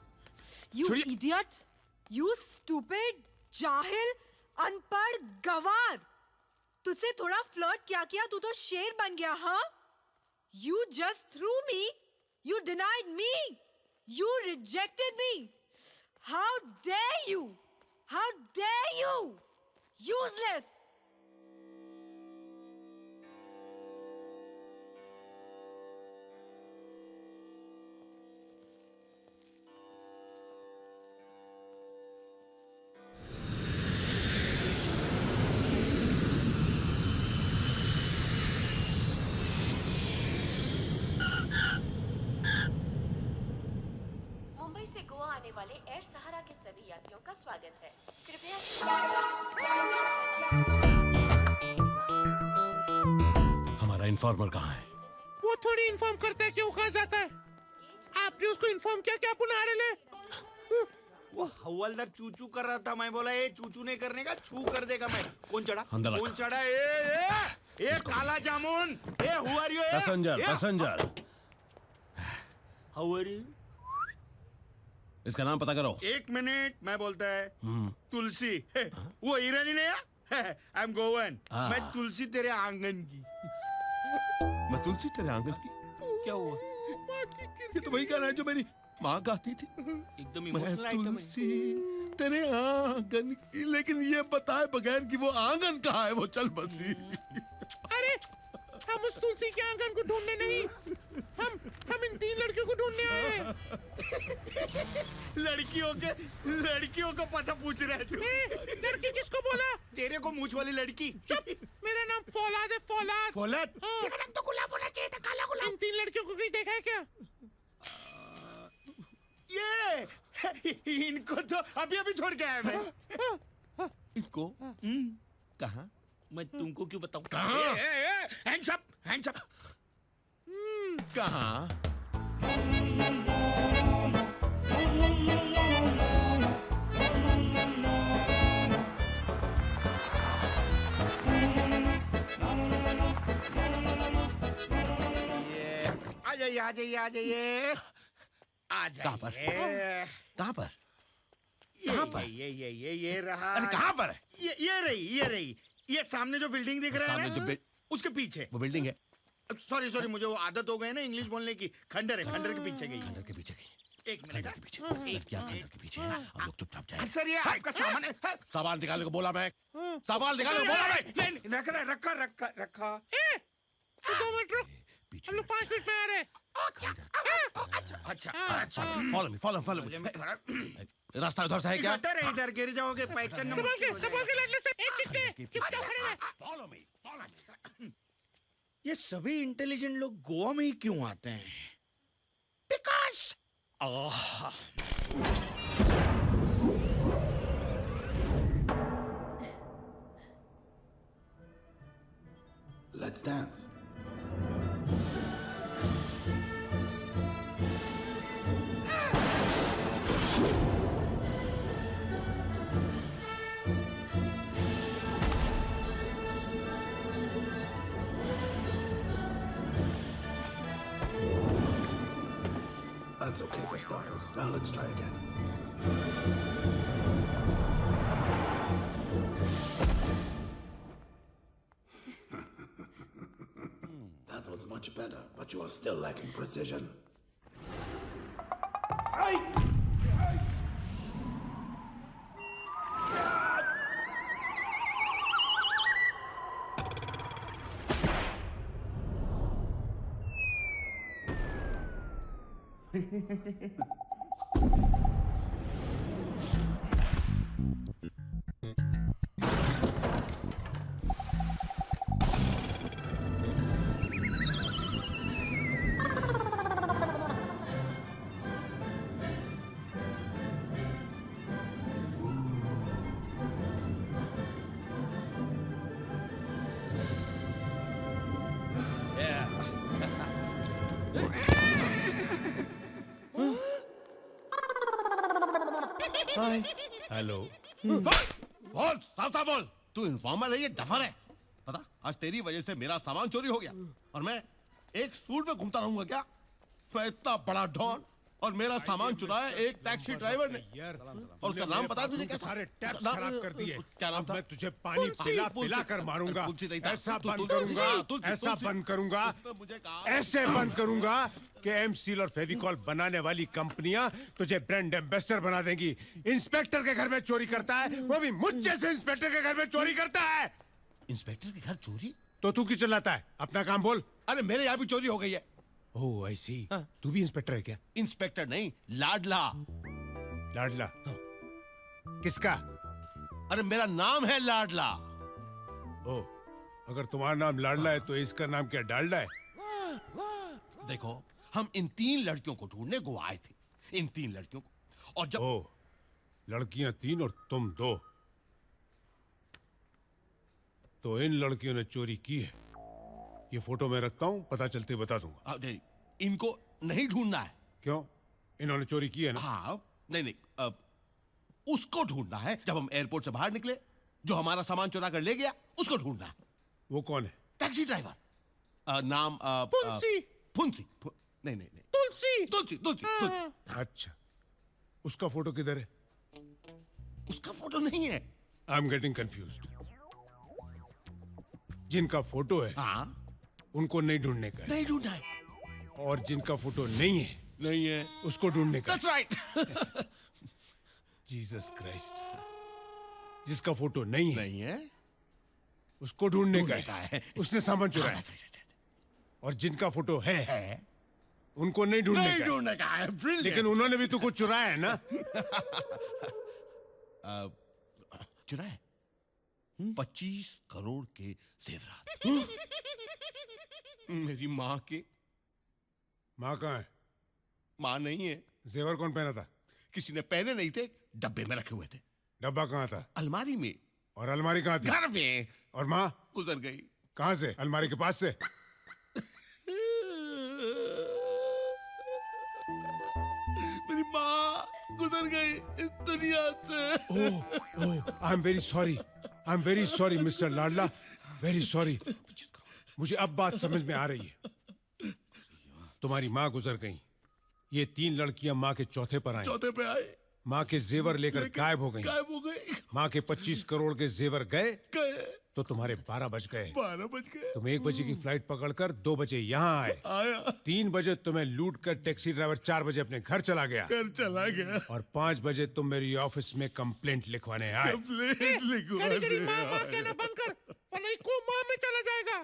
यू छोड़िए। इडियट, यू स्टूपिड, जाहिल, अनपढ़ गवार. तुझसे थोड़ा फ्लर्ट किया तू तो शेर बन गया. हाँ, you just threw me, you denied me, you rejected me. How dare you, how dare you, useless. Mumbai से गोवा आने वाले एयर सहारा के सभी यात्रियों का स्वागत है. कृपया हमारा इन्फॉर्मर कहाँ है? वो थोड़ी इन्फॉर्म करता है क्यों कहा जाता है. आपने उसको इन्फॉर्म किया क्या पुनः ले? वो हवलदार चूचू कर रहा था. मैं बोला ये चूचू नहीं करने का, छू कर देगा. मैं कौन चढ़ा? अंदर कौन चढ़ा? ए काला जामुन. ए who are you? Passenger how are you? इसका नाम पता करो. एक मिनट, मैं बोलता है तुलसी. वो ईरानी नहीं है. I am Goan. मैं तुलसी तेरे आंगन की. मैं तुलसी तेरे आंगन की. क्या हुआ? ये तो वही गाना है जो मेरी माँ गाती थी. एकदम मैं इमोशनल आइटम है. तुलसी तेरे आंगन की, लेकिन ये बताए बगैर कि वो आंगन कहाँ है वो चल बसी. अरे हम उस तुलसी के आंगन को ढूंढने नहीं, हम इन तीन लड़कियों को ढूंढने आए हैं. लड़कियों को पता पूछ रहे तू. लड़की किसको बोला? तेरे को मूछ वाली लड़की. चुप. मेरा नाम फौलाद है. फौलाद. तेरा नाम तो गुलाब होना चाहिए था. काला गुलाब. इन तीन लड़कियों को कहीं देखा है क्या? ये इनको तो अभी छोड़ के आया मैं. इनको कहाँ? मैं तुमको क्यों बताऊं? कहाँ? Hands up. कहाँ? आ जाइए. कहाँ पर? कहाँ पर? ये रहा. अरे कहाँ पर है? ये रही. ये सामने जो बिल्डिंग दिख रहा है सामने ना, उसके पीछे. वो बिल्डिंग है. सॉरी मुझे वो आदत हो गई ना इंग्लिश बोलने की. खंडर के पीछे गई. खंडर के पीछे गई. एक मिनट. खंडर के पीछे. लड़कियाँ खंडर के पीछे हैं. हम लोग चुपचाप जाएं. सर ये आपका सामान है. सामान निकालने को बोला मैं. सामान निकालने को बोला मैं. नहीं, रखा. 2 मिनट रुक. हम लोग 5 मिनट में आ रहे हैं. अच्छा अच्छा फॉलो मी रास्ता उधर से है क्या? इधर गिर जाओगे पहचान फॉलो मी ये सभी इंटेलिजेंट लोग गोवा में ही क्यों आते हैं? Because Let's dance. That's okay for starters. Now let's try again. That was much better, but you are still lacking precision. Hello. बोल सावता बोल, तू इन्फॉर्मर है ये डफर है? पता आज तेरी वजह से मेरा सामान चोरी हो गया और मैं एक सूट में घूमता रहूंगा क्या? मैं इतना बड़ा डॉन और मेरा सामान चुराया एक टैक्सी ड्राइवर ने और उसका नाम पता है तुझे? क्या सारे टैप्स खराब कर दिए। क्या नाम था? मैं तुझे पानी पिला पिला कर मारूंगा। ऐसा बंद करूंगा, ऐसा बंद करूंगा, ऐसे बंद करूंगा कि एमसील और फेविकॉल बनाने वाली कंपनियां तुझे ब्रांड एम्बेसडर बना देंगी। इंस्पेक्टर के घर में चोरी करता है, वो भी मुझ जैसे इंस्पेक्टर के घर में चोरी करता है। इंस्पेक्टर के घर चोरी? तो तू क्यों चिल्लाता है? अपना काम बोल। अरे मेरे यहाँ भी चोरी हो गई है। ओह ऐसी। तू भी इंस्पेक्टर है क्या? इंस्पेक्टर नहीं, लाडला। लाडला? किसका? अरे मेरा नाम है लाडला। ओ, अगर तुम्हारा नाम लाडला है तो इसका नाम क्या डालडा है? देखो हम इन 3 लड़कियों को ढूंढने गोवा आए थे, इन 3 लड़कियों को। और जब लड़कियां 3 और तुम 2, तो इन लड़कियों ने चोरी की है। ये फोटो मैं रखता हूं, पता चलते बता दूंगा। नहीं, इनको नहीं ढूंढना है। क्यों? इन्होंने चोरी की है ना? हाँ, नहीं, उसको ढूंढना है। जब हम एयरपोर्ट से बाहर निकले, जो हमारा सामान चुरा कर ले गया, उसको ढूंढना है। वो कौन है? Taxi driver. नाम फुंसी। नहीं, तुलसी। अच्छा, उसका फोटो किधर है? उसका फोटो नहीं है। I am getting confused. जिनका फोटो है, उनको नहीं ढूंढने का है। नहीं ढूंढना है। और जिनका फोटो नहीं है, उसको ढूंढने का। That's right. Jesus Christ. जिसका फोटो नहीं है, उसको ढूंढने का है। उसने सामान चुराया। और जिनका फोटो है, उनको नहीं ढूंढने का है। लेकिन उन्होंने भी तो कुछ चुराया है ना? चुराया 25 करोड़ के जेवरात। मेरी माँ के। माँ कहाँ है? माँ नहीं है। जेवर कौन पहना था? किसी ने पहने नहीं थे, डब्बे में रखे हुए थे। डब्बा कहाँ था? अलमारी में। और अलमारी कहाँ थी? घर में। और माँ? गुजर गई। कहाँ से? अलमारी के पास से? मेरी माँ गुजर गई इस दुनिया से। I am very sorry. I am very sorry mister लाडला, वेरी सॉरी। मुझे अब बात समझ में आ रही है। तुम्हारी माँ गुजर गई, ये 3 लड़कियां माँ के चौथे पर आई। चौथे पे आए। माँ के जेवर लेकर गायब हो गई। माँ के 25 करोड़ के जेवर गए तो तुम्हारे 12 बज गए। 12 बज गए। तुम 1 बजे की फ्लाइट पकड़कर 2 बजे यहाँ आए। 3 बजे तुम्हें लूट कर टैक्सी ड्राइवर 4 बजे अपने घर चला गया। और 5 बजे तुम मेरी ऑफिस में कंप्लेंट लिखवाने आए। कंप्लेंट लिखवाने में चला जाएगा।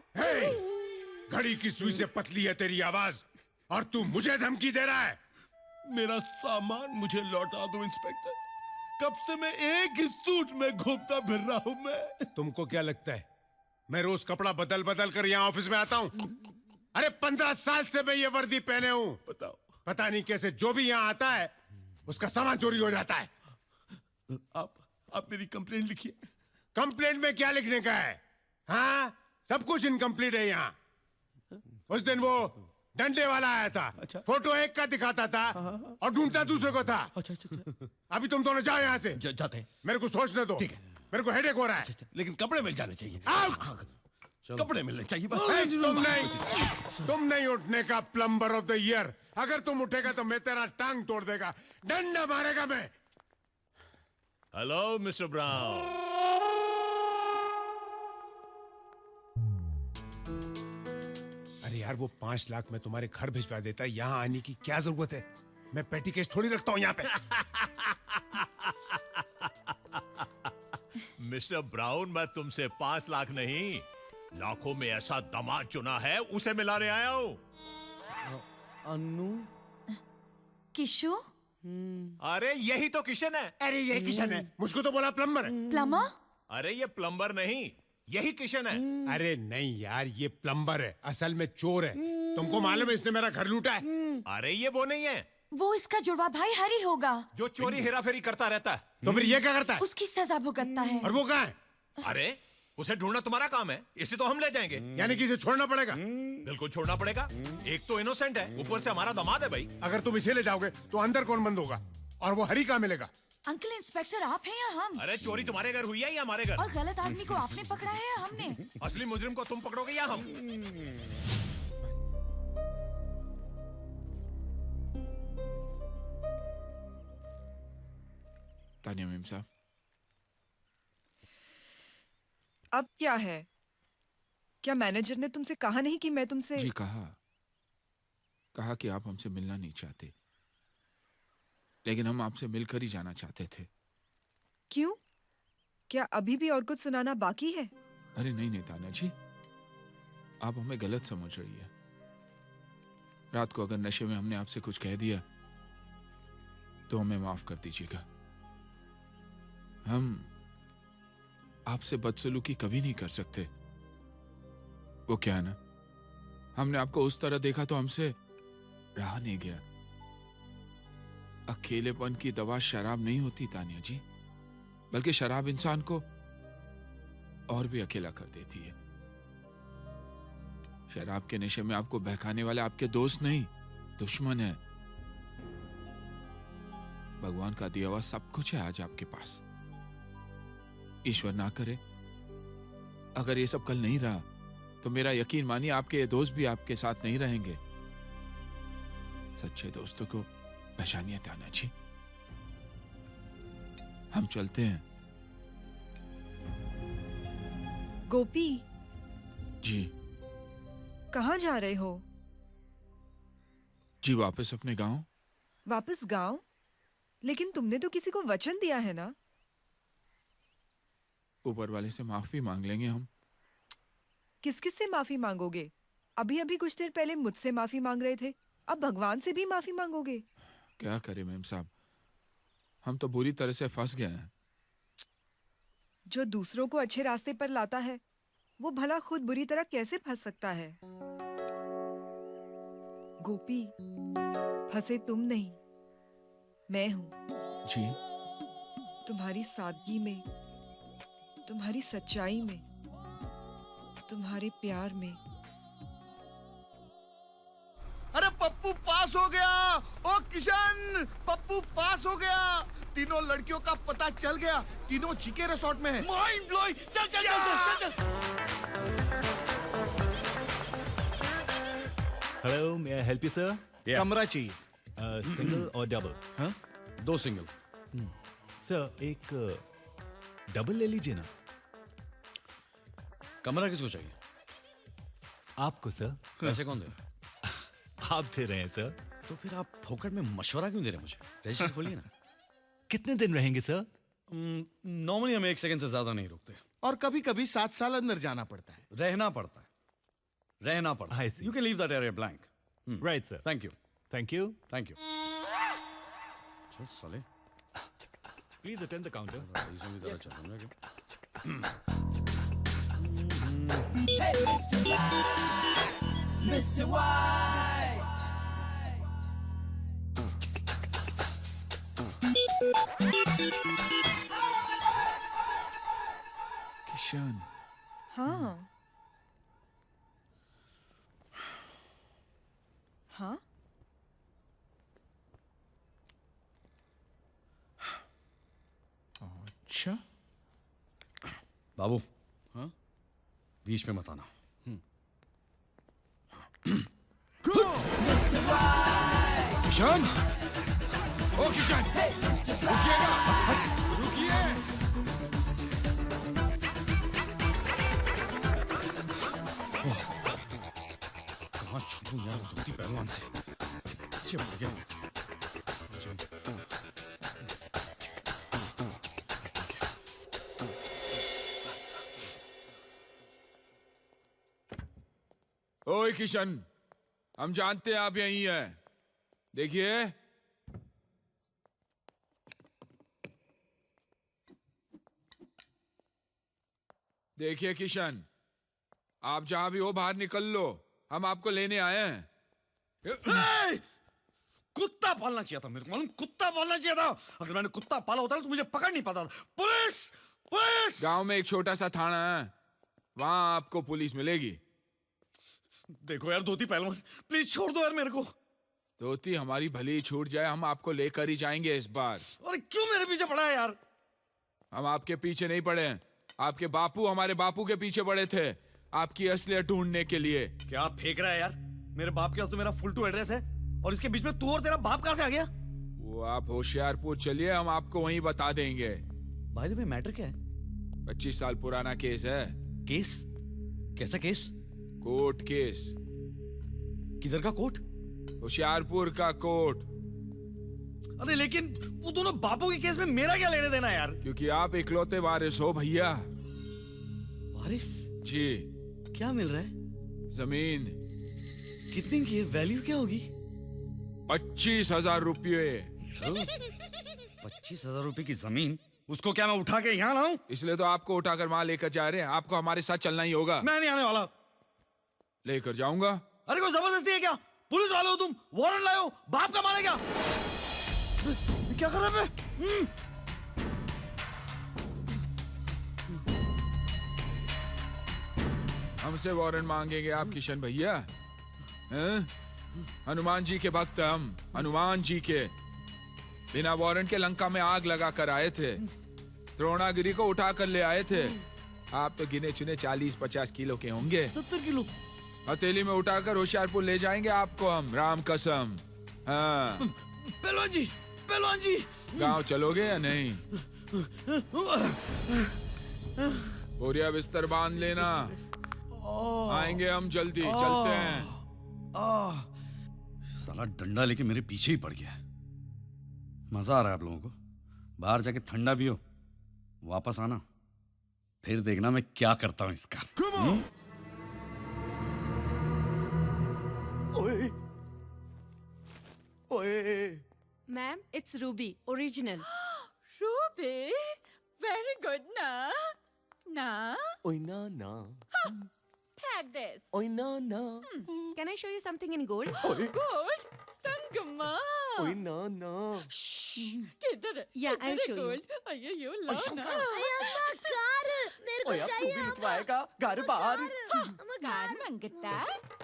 घड़ी की सुई से पतली है तेरी आवाज और तू मुझे धमकी दे रहा है। मेरा सामान मुझे लौटा दो इंस्पेक्टर। कब से मैं एक ही सूट में घूमता फिर रहा हूं मैं। तुमको क्या लगता है मैं रोज कपड़ा बदल बदल कर यहाँ ऑफिस में आता हूँ? अरे 15 साल से मैं ये वर्दी पहने हूँ। बताओ। पता नहीं कैसे जो भी यहाँ आता है उसका सामान चोरी हो जाता है। आप मेरी कंप्लेंट लिखिए। कंप्लेंट में क्या लिखने का है? हाँ, सब कुछ इनकम्प्लीट है यहाँ। उस दिन वो डंडे वाला आया था। अच्छा। फोटो एक का दिखाता था और ढूंढता दूसरे को था। अच्छा अच्छा अच्छा। अभी तुम दोनों जाओ यहाँ से। जाते हैं। मेरे को सोचने दो। ठीक है। मेरे को हेडेक हो रहा है। लेकिन कपड़े मिल जाने चाहिए। कपड़े मिलने चाहिए बस। तुम नहीं उठने का प्लम्बर ऑफ द ईयर। अगर तुम उठेगा तो मैं तेरा टांग तोड़ देगा, डंडा मारेगा मैं। Hello mister brown. अरे यार वो 5 लाख मैं तुम्हारे घर भिजवा देता, यहाँ आने की क्या जरूरत है? मैं पेटी केस थोड़ी रखता हूँ यहाँ पे। मिस्टर ब्राउन, मैं तुमसे 5 लाख नहीं, लाखों में ऐसा दामाद चुना है उसे मिलाने आया हूँ। अनु किशु? अरे यही तो किशन है। अरे यही किशन है, मुझको तो बोला प्लम्बर है। प्लम्बर? अरे ये प्लम्बर नहीं, यही किशन है। अरे नहीं यार, ये प्लम्बर है, असल में चोर है। तुमको मालूम है इसने मेरा घर लूटा है। अरे ये वो नहीं है, वो इसका जुड़वा भाई हरी होगा जो चोरी हेराफेरी करता रहता है। तो फिर ये क्या करता है? उसकी सजा भुगतता है। और वो कहाँ है? अरे उसे ढूंढना तुम्हारा काम है, इसे तो हम ले जाएंगे। यानी कि इसे छोड़ना पड़ेगा? बिल्कुल छोड़ना पड़ेगा। एक तो इनोसेंट है, ऊपर से हमारा दामाद है भाई। अगर तुम इसे ले जाओगे तो अंदर कौन बंद होगा? और वो हरी कहाँ मिलेगा? अंकल इंस्पेक्टर आप हैं या हम? अरे चोरी तुम्हारे घर हुई है या हमारे घर? और गलत आदमी को आपने पकड़ा है या हमने? असली मुजरिम को तुम पकड़ोगे या हम? तानिया मेम साहब, अब क्या है? क्या मैनेजर ने तुमसे कहा नहीं कि मैं तुमसे? जी कहा कि आप हमसे मिलना नहीं चाहते, लेकिन हम आपसे मिलकर ही जाना चाहते थे। क्यों? क्या अभी भी और कुछ सुनाना बाकी है? अरे नहीं तानिया जी, आप हमें गलत समझ रही है। रात को अगर नशे में हमने आपसे कुछ कह दिया तो हमें माफ कर दीजिएगा। हम आपसे बदसलूकी कभी नहीं कर सकते। वो क्या है ना, हमने आपको उस तरह देखा तो हमसे रहा नहीं गया। अकेलेपन की दवा शराब नहीं होती तानिया जी, बल्कि शराब इंसान को और भी अकेला कर देती है। शराब के नशे में आपको बहकाने वाले आपके दोस्त नहीं, दुश्मन है। भगवान का दिया हुआ सब कुछ है आज आपके पास। ईश्वर ना करे अगर ये सब कल नहीं रहा तो मेरा यकीन मानिए आपके ये दोस्त भी आपके साथ नहीं रहेंगे। सच्चे दोस्तों को पहचानिए ताना जी। हम चलते हैं। गोपी जी। कहाँ जा रहे हो? जी वापस अपने गांव। वापस गांव? लेकिन तुमने तो किसी को वचन दिया है ना? ऊपर वाले से माफी मांग लेंगे हम। किस किस से माफी मांगोगे? अभी अभी कुछ देर पहले मुझसे माफी मांग रहे थे, अब भगवान से भी माफी मांगोगे? क्या करें मैम साहब, हम तो बुरी तरह से फंस गए हैं। जो दूसरों को अच्छे रास्ते पर लाता है वो भला खुद बुरी तरह कैसे फंस सकता है? गोपी, फंसे तुम नहीं, मैं हूं। जी। तुम्हारी सादगी में, तुम्हारी सच्चाई में, तुम्हारे प्यार में। अरे पप्पू पास हो गया। ओ किशन, पप्पू पास हो गया। तीनों लड़कियों का पता चल गया, तीनों जीके रिसोर्ट में है। Mind blowing. चल चल चल चल। Hello, may I help you sir? कमरा चाहिए। सिंगल और डबल? हाँ? 2 सिंगल। सर एक डबल ले लीजिए ना। कमरा किसको चाहिए? आपको सर। पैसे कौन दे रहा है? आप दे रहे हैं सर। तो फिर आप फोकट में मशवरा क्यों दे रहे हैं मुझे? रजिस्टर खोलिए ना। कितने दिन रहेंगे सर? नॉर्मली हम 1 सेकंड से ज्यादा नहीं रुकते। और कभी कभी 7 साल अंदर जाना पड़ता है। रहना पड़ता है। You can leave that area blank. Right sir. Thank you. Thank you. Thank you. चल साले प्लीज अटेंड द काउंटर। रईसों की तरह चल रहा है क्या? Mr. White. किशन, हाँ हाँ अच्छा बाबू, हाँ बीच में मत आना। किशन, ओ किशन, रुकिएगा, रुकिए। कहाँ छूटूं यार धोती पहलवान से? पीछे भाग गया। ओए किशन, हम जानते हैं आप यहीं हैं। देखिए, देखिए किशन, आप जहां भी हो बाहर निकल लो, हम आपको लेने आए हैं। कुत्ता पालना चाहिए था मेरे को, मालूम? कुत्ता पालना चाहिए था। अगर मैंने कुत्ता पाला होता तो मुझे पकड़ नहीं पाता था। Police, police! गांव में एक छोटा सा थाना है, वहां आपको पुलिस मिलेगी। देखो यार धोती पहलवान, प्लीज छोड़ दो यार मेरे को। धोती हमारी भली छूट जाए, हम आपको लेकर ही जाएंगे इस बार। अरे क्यों मेरे पीछे पड़ा है यार? हम आपके पीछे नहीं पड़े हैं, आपके बापू हमारे बापू के पीछे पड़े थे, आपकी असलियत ढूंढने के लिए। क्या आप फेंक रहा है यार? मेरे बाप के पास तो मेरा फुल टू एड्रेस है, और इसके बीच में तू और तेरा बाप कहां से आ गया? वो आप होशियारपुर चलिए, हम आपको वहीं बता देंगे। भाई द वे मैटर क्या है? 25 साल पुराना केस है। केस? कैसा केस? Court case. किधर का कोर्ट? होशियारपुर का कोर्ट। अरे लेकिन वो दोनों बापों के केस में मेरा क्या लेने देना यार? क्योंकि आप इकलौते वारिस हो भैया। वारिस? जी। क्या मिल रहा है? जमीन। कितनी की है? वैल्यू क्या होगी? 25,000 रुपये। 25,000 रुपए की जमीन? उसको क्या मैं उठा के यहाँ लाऊं? इसलिए तो आपको उठाकर वहां लेकर जा रहे हैं, आपको हमारे साथ चलना ही होगा। मैं नहीं आने वाला। लेकर जाऊंगा। अरे कोई जबरदस्ती है क्या? पुलिस वाले हो तुम, वारंट लाए हो, बाप का मारे क्या? क्या कर रहे हैं? हमसे वारंट मांगेंगे आप किशन भैया? हैं? हनुमान जी के भक्त हम, हनुमान जी के। बिना वारंट के लंका में आग लगा कर आए थे, द्रोणागिरी को उठा कर ले आए थे। आप तो गिने चुने 40-50 किलो के होंगे। 70 किलो? हथेली में उठाकर होशियारपुर ले जाएंगे आपको हम, राम कसम। हाँ। पहलवान जी, पहलवान जी। गांव चलोगे या नहीं? बोरिया बिस्तर बांध लेना, आएंगे हम जल्दी। चलते हैं। साला डंडा लेके मेरे पीछे ही पड़ गया। मजा आ रहा है आप लोगों को? बाहर जाके ठंडा पियो, वापस आना, फिर देखना मैं क्या करता हूं इसका। ओए, ओए। Ma'am, it's Ruby, original. Ruby? Very good, na? Na? ओए ना ना। Pack this. ओए ना ना। Can I show you something in gold? ओए। Gold? Sangama. ओए ना ना। किधर है? Yeah, I'll show you. अయ్యో ला ना. ओए अब तू भी निकलवाएगा घर बाहर? कार मंगता?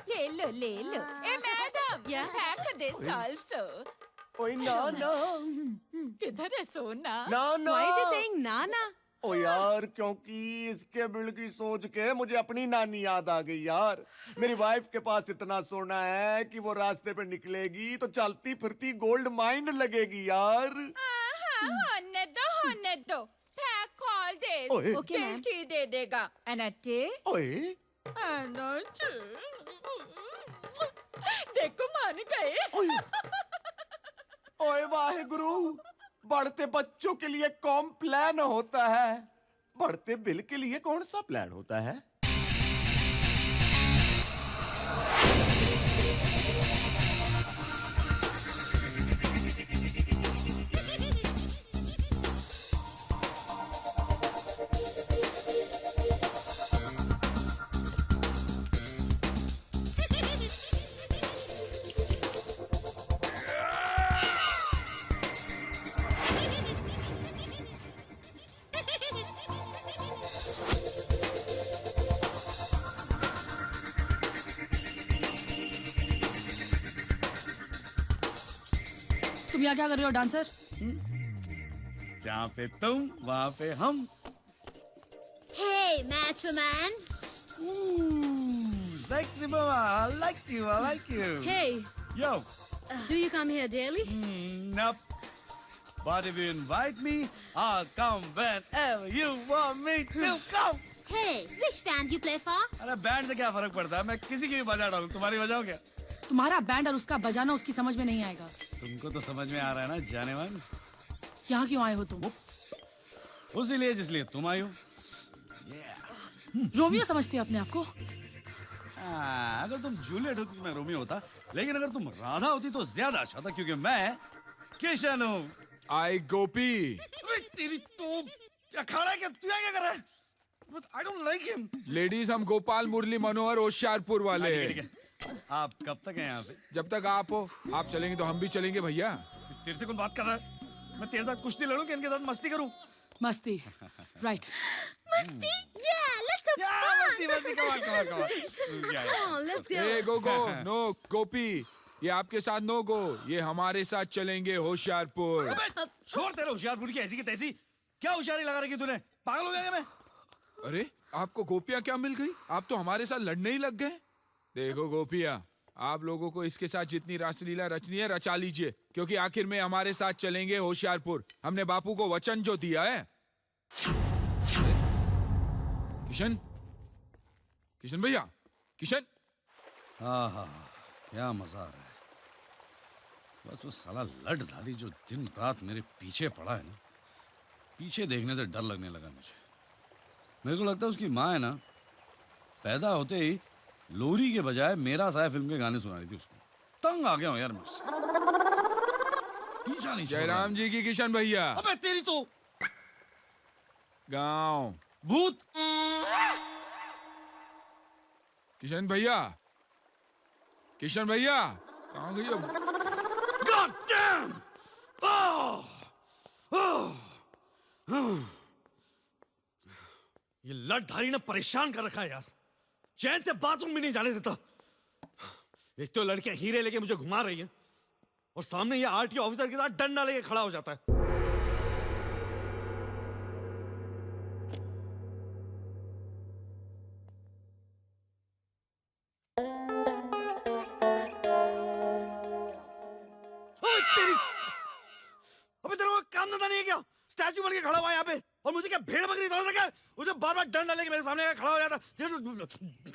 ले लो ले लो. ए मैडम, pack this also. ओए ना ना। किधर है सोना? ना ना। Why is he saying ना ना? ओ यार, क्योंकि इसके बिल की सोच के मुझे अपनी नानी याद आ गई यार। मेरी वाइफ के पास इतना सोना है कि वो रास्ते पे निकलेगी तो चलती फिरती गोल्ड माइन लगेगी यार। होने दो। Pack all this. ओए। Okay, ma'am. टी दे देगा. अनटे? ओए। अनटे? देखो मान गए। ओए वाहेगुरु, बढ़ते बच्चों के लिए कॉम्प्लान होता है, बढ़ते बिल के लिए कौन सा प्लान होता है? तुम यहाँ क्या कर रहे हो डांसर? जहाँ पे तुम वहाँ पे हम। Hey, macho man. Sexy mama, I like you, I like you. Hey, Yo. do you come here daily? Nope. But if you invite me, I'll come whenever you want me to come. Hey, which band you play for? अरे band से क्या फर्क पड़ता है? मैं किसी की भी बजा डालूं, तुम्हारी बजाओ क्या? तुम्हारा बैंड और उसका बजाना उसकी समझ में नहीं आएगा। तुमको तो समझ में आ रहा है ना जाने मन? यहाँ क्यों आए हो तुम? उसी लिए जिसलिए तुम आई हो। रोमियो समझते हो अपने आप को? अगर तुम जूलियट होती तो मैं रोमियो होता, लेकिन अगर तुम राधा होती तो ज्यादा अच्छा था, क्योंकि मैं किशन हूँ। आई गोपी। तेरी तो अखाड़ा क्या? तू क्या कर रहा है? But I don't like him. Ladies हम गोपाल मुरली मनोहर होशियारपुर वाले। ठीक है। आप कब तक हैं यहाँ पे? जब तक आप हो। आप चलेंगे तो हम भी चलेंगे भैया। तेरे से कौन बात कर रहा है? मैं तेरे साथ कुश्ती लड़ूं कि इनके साथ मस्ती करूं? मस्ती, right? Musty? Yeah, let's have fun. मस्ती, come on. Come on, let's go. ए गो नो गोपी, ये आपके साथ नो गो, ये हमारे साथ चलेंगे होशियारपुर। छोड़ तेरे होशियारपुर की ऐसी की तैसी। क्या होशियारी लगा रखी तूने? पागल हो गया क्या मैं? अरे आपको गोपियाँ क्या मिल गई? आप तो हमारे साथ लड़ने ही लग गए। देखो गोपियाँ, आप लोगों को इसके साथ जितनी रासलीला रचनी है रचा लीजिए, क्योंकि आखिर में हमारे साथ चलेंगे होशियारपुर। हमने बापू को वचन जो दिया है। किशन, किशन भैया, किशन। हाँ, क्या मजा आ रहा है। बस वो साला लड़धारी जो दिन रात मेरे पीछे पड़ा है ना, पीछे देखने से डर लगने लगा मुझे। मेरे को लगता है उसकी माँ है ना, पैदा होते ही लोरी के बजाय मेरा साया फिल्म के गाने सुना रही थी उसको। तंग आ गया हूँ यार मुझसे। पीछा नहीं छोड़ रहा। जयराम जी की किशन भैया। अबे तेरी तो गाँव भूत। किशन भैया, किशन भैया कहाँ गई अब? God damn! ये लड़धारी ने परेशान कर रखा है यार। चैन से बाथरूम भी नहीं जाने देता। एक तो लड़कियां हीरे लेके मुझे घुमा रही हैं, और सामने ये आरटीओ ऑफिसर के साथ डंडा लेके खड़ा हो जाता है। अबे तेरे को काम धंधा नहीं है क्या? स्टैचू बन के खड़ा हुआ है यहाँ पे, और मुझे क्या भेड़ बकरी समझ रखा है? मुझे बार बार डंडा लेके मेरे सामने खड़ा हो जाता।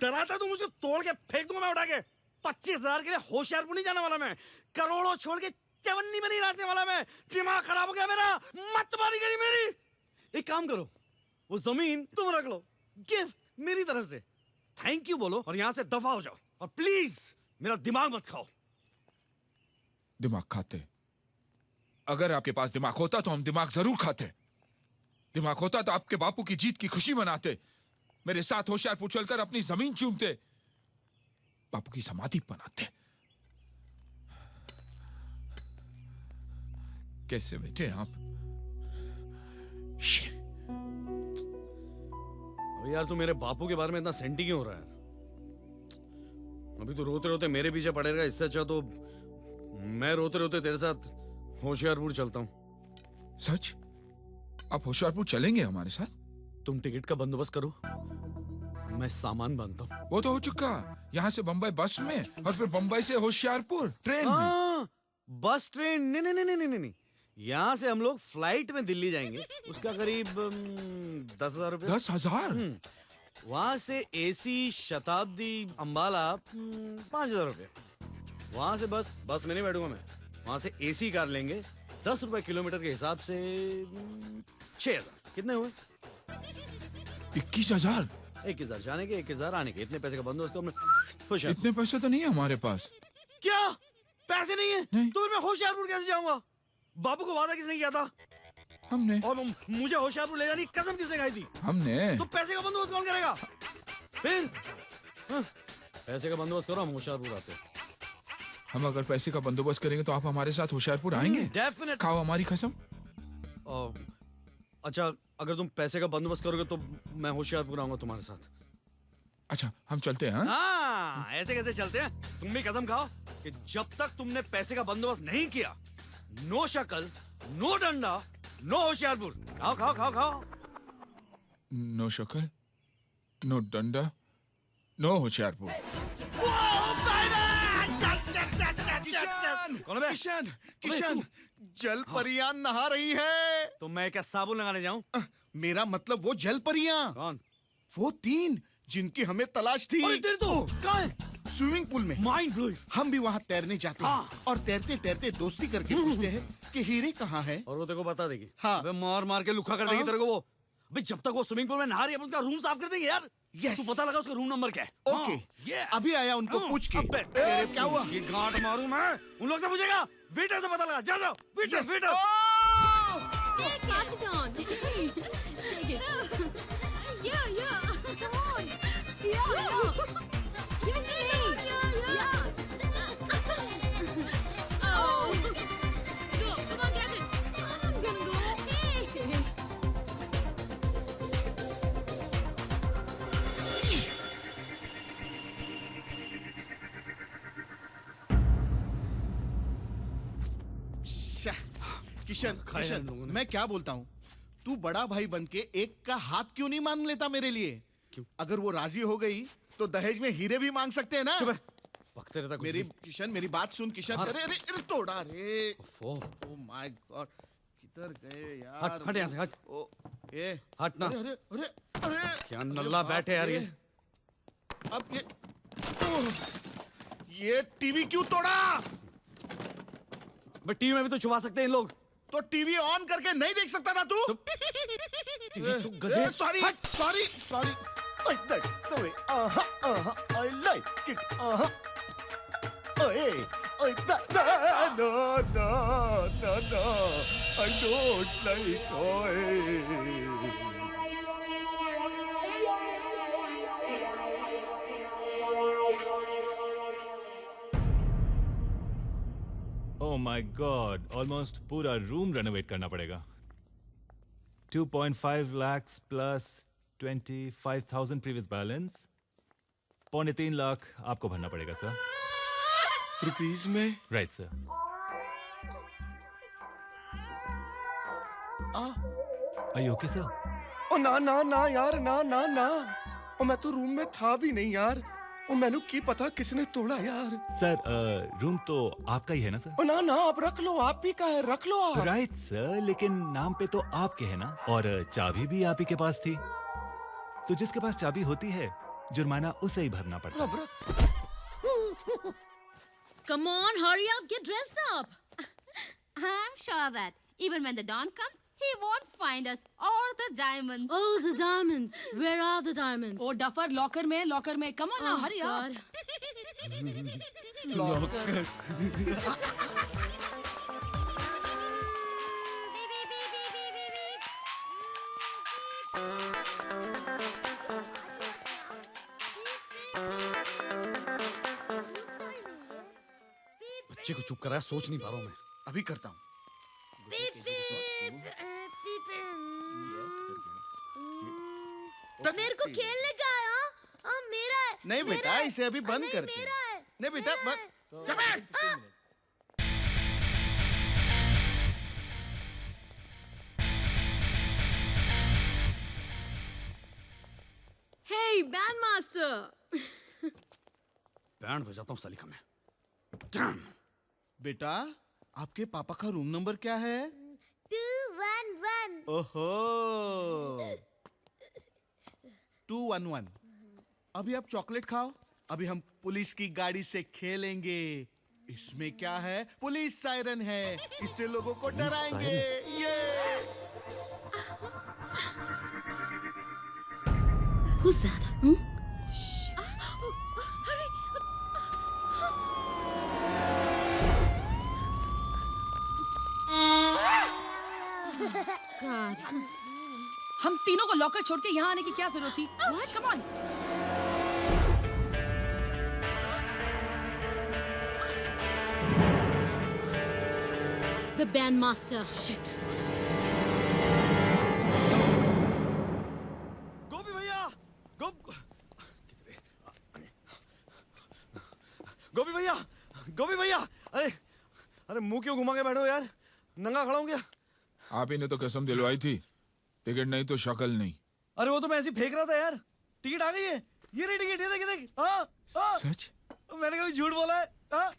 डराता तो मुझे तोड़ के फेंक दूंगा मैं उठा के। 25,000 के लिए होशियारपुर नहीं जाने वाला मैं। करोड़ों छोड़ के चवन्नी में नहीं नाचने वाला मैं। दिमाग खराब हो गया मेरा। मत मारी गई मेरी। एक काम करो, वो जमीन तुम रख लो, गिफ्ट मेरी तरफ से। थैंक यू बोलो और यहाँ से दफा हो जाओ, और प्लीज मेरा दिमाग मत खाओ। दिमाग खाते? अगर आपके पास दिमाग होता तो हम दिमाग जरूर खाते। दिमाग होता तो आपके बापू की जीत की खुशी मनाते, मेरे साथ होशियारपुर चलकर अपनी जमीन चूमते, बापू की समाधि बनाते। कैसे बैठे आप? यार तू मेरे बापू के बारे में इतना सेंटी क्यों हो रहा है? अभी तो रोते रोते मेरे पीछे पड़ेगा, इससे अच्छा तो मैं रोते रोते तेरे साथ होशियारपुर चलता हूँ। सच? आप होशियारपुर चलेंगे हमारे साथ? तुम टिकट का बंदोबस्त करो, मैं सामान बांधता हूँ। वो तो हो चुका, यहाँ से बंबई बस में और फिर बंबई से होशियारपुर ट्रेन में। बस ट्रेन नहीं, यहाँ से हम लोग फ्लाइट में दिल्ली जाएंगे। उसका करीब 10,000 रुपए। 10,000? वहाँ से एसी शताब्दी अंबाला 5,000 रुपए। वहाँ से बस में नहीं बैठूंगा मैं, वहाँ से एसी कार लेंगे। 10 रुपए किलोमीटर के हिसाब से 6,000। कितने हुए? 21,000। 21,000 जाने के, 21,000 आने के। इतने पैसे का बंदोबस्त हमने। इतने पैसे तो नहीं है हमारे पास। क्या पैसे नहीं है? नहीं। तो मैं होशियारपुर कैसे जाऊंगा? बाबू को वादा किसने किया था? हमने। और मुझे होशियारपुर ले जाने की कसम किसने खाई थी? हमने। तो पैसे का बंदोबस्त कौन करेगा? फिर पैसे का बंदोबस्त करो, हम होशियारपुर आते हैं। हम अगर पैसे का बंदोबस्त करेंगे तो आप हमारे साथ होशियारपुर आएंगे? डेफिनेट। खाओ हमारी कसम। अच्छा, अगर तुम पैसे का बंदोबस्त करोगे तो मैं होशियारपुर आऊंगा तुम्हारे साथ। अच्छा, हम चलते हैं। हाँ, ऐसे कैसे चलते हैं? तुम भी कसम खाओ कि जब तक तुमने पैसे का बंदोबस्त नहीं किया, नो शक्ल, नो डंडा, नो होशियारपुर। खाओ खाओ खाओ खाओ। नो शक्ल, नो डंडा, नो होशियारपुर। कौन है बे? किशन, किशन, जल परियां नहा रही है। तो मैं क्या साबुन लगाने जाऊं? मेरा मतलब वो जल परियां। कौन? वो 3 जिनकी हमें तलाश थी। अरे तेरी तो कहाँ है? स्विमिंग पूल में। Mind blowing. हम भी वहाँ तैरने जाते हैं और तैरते तैरते दोस्ती करके पूछते हैं कि हीरे कहाँ है। और वो तेरे को बता देगी। हाँ। अबे मार मार के लुखा कर देगी तेरे को वो। अबे जब तक वो स्विमिंग पूल में नहा रही है अपन उसका रूम साफ कर देंगे यार। यस। तू पता लगा उसका रूम नंबर क्या है? ओके। ये अभी आया उनको पूछ के। अबे तेरे क्या हुआ? ये गांठ मारूं मैं। उन लोग से पूछेगा। वेटर से पता लगा। जा जाओ। Waiter Yes. Waiter. Pass it on. Take it. Yeah, yeah. Come on. Yeah, yeah. Give it to me. Yeah. Oh. Go. Come on, get it. I'm gonna go. Hey. Kishan, खाया किशन, इन लोगों ने। मैं क्या बोलता हूँ, तू बड़ा भाई बन के एक का हाथ क्यों नहीं मांग लेता मेरे लिए? क्यों? अगर वो राजी हो गई तो दहेज में हीरे भी मांग सकते हैं ना? चुप है। पकते रहता कुछ मेरी भी। किशन, मेरी बात सुन किशन। हाँ। अरे अरे अरे तोड़ा रे। ओ ओ माय गॉड, किधर गए यार? हट हट यहाँ से हट। ओ ए हट ना। अरे अरे अरे अरे क्या नल्ला बैठे यार ये। अब ये टीवी क्यों तोड़ा? बट टीवी में भी तो छुपा सकते हैं इन लोग। तो टीवी ऑन करके नहीं देख सकता था तू? गधे। Sorry sorry sorry. That's the way. I like it. Hey, no, no, no, no. I don't like Oh my God! Almost पूरा रूम रेनोवेट करना पड़ेगा. 2.5 lakhs plus 25,000 previous balance. 3.5 lakh आपको भरना पड़ेगा सर. रुपीज में? Right sir. Are you okay sir? ओ ना ना ना यार, ना ना ना। ओ मैं तो रूम में था भी नहीं यार। ओ मैनू की पता किसने तोड़ा यार। सर रूम तो आपका ही है ना सर? ओ ना ना, आप रख लो, आप ही का है, रख लो आप। राइट सर, लेकिन नाम पे तो आपके है ना, और चाबी भी आप ही के पास थी. तो जिसके पास चाबी होती है जुर्माना उसे ही भरना पड़ता है. Come on, hurry up, get dressed up. I'm sure that even when the dawn comes, he won't find us or the diamonds. Oh, the diamonds. Where are the diamonds? Oh duffer locker में, locker में. Come on now, hurry up. बच्चे को चुप कराया, सोच नहीं पा रहा हूँ मैं. अभी करता हूँ. मेरे को खेलने का है. हाँ, मेरा है. नहीं बेटा, मेरा है. इसे अभी बंद नहीं, करते मेरा हैं. है. नहीं बेटा, मेरा बंद. है. हाँ. Hey, bandmaster. बैंड बजाता हूँ सालिका में. Damn. बेटा, आपके पापा का रूम नंबर क्या है? 211. ओहो, 211. अभी आप चॉकलेट खाओ. अभी हम पुलिस की गाड़ी से खेलेंगे. इसमें क्या है? पुलिस सायरन है. इससे लोगों को डराएंगे. ये Who's that? Hmm? Hurry! God. हम तीनों को लॉकर छोड़ के यहाँ आने की क्या जरूरत थी? Come on. The bandmaster. Shit. गोपी भैया, गोपी भैया, गोपी भैया. अरे अरे मुंह क्यों घुमा के बैठो यार? नंगा खड़ा हूँ क्या? आप ही ने तो कसम दिलवाई थी, टिकट नहीं तो शक्ल नहीं। अरे वो तो मैं ऐसे ही फेंक रहा था यार। टिकट आ गई है, ये रही टिकट, ये देख देख। हाँ हाँ। सच? मैंने कभी झूठ बोला है? हाँ।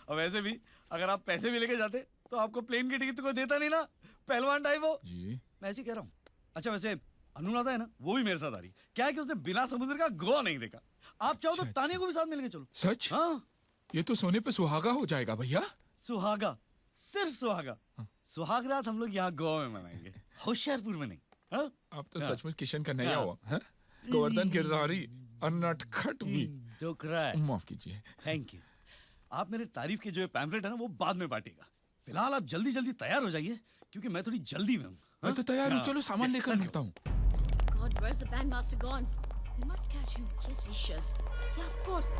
और वैसे भी अगर आप पैसे भी लेके जाते तो आपको प्लेन की टिकट तो कोई देता नहीं ना, पहलवान टाइप हो जी। मैं ऐसे ही कह रहा हूँ। अच्छा वैसे अनुराधा है ना, वो भी मेरे साथ आ रही। क्या है कि उसने बिना समुद्र का गोवा नहीं देखा। आप चाहो तो तानिया को भी साथ मिलके चलो। सच? हाँ। ये तो सोने पे सुहागा हो जाएगा भैया। सुहागा? सिर्फ सुहागा? सुहाग रात हम लोग यहाँ गोवा में मनाएंगे, होशियारपुर में नहीं। हाँ? आप तो सचमुच किशन का नया हुआ है। गोवर्धन गिरधारी और नटखट भी। माफ कीजिए। Thank you. आप मेरे तारीफ के जो पैम्फलेट है ना वो बाद में बांटेगा। फिलहाल आप जल्दी जल्दी तैयार हो जाइए क्योंकि मैं थोड़ी जल्दी में हूँ। मैं तो तैयार हूँ, चलो सामान लेकर मिलता हूँ। God, where's the bandmaster gone? We must catch him. Yes, we should. Yeah, of course.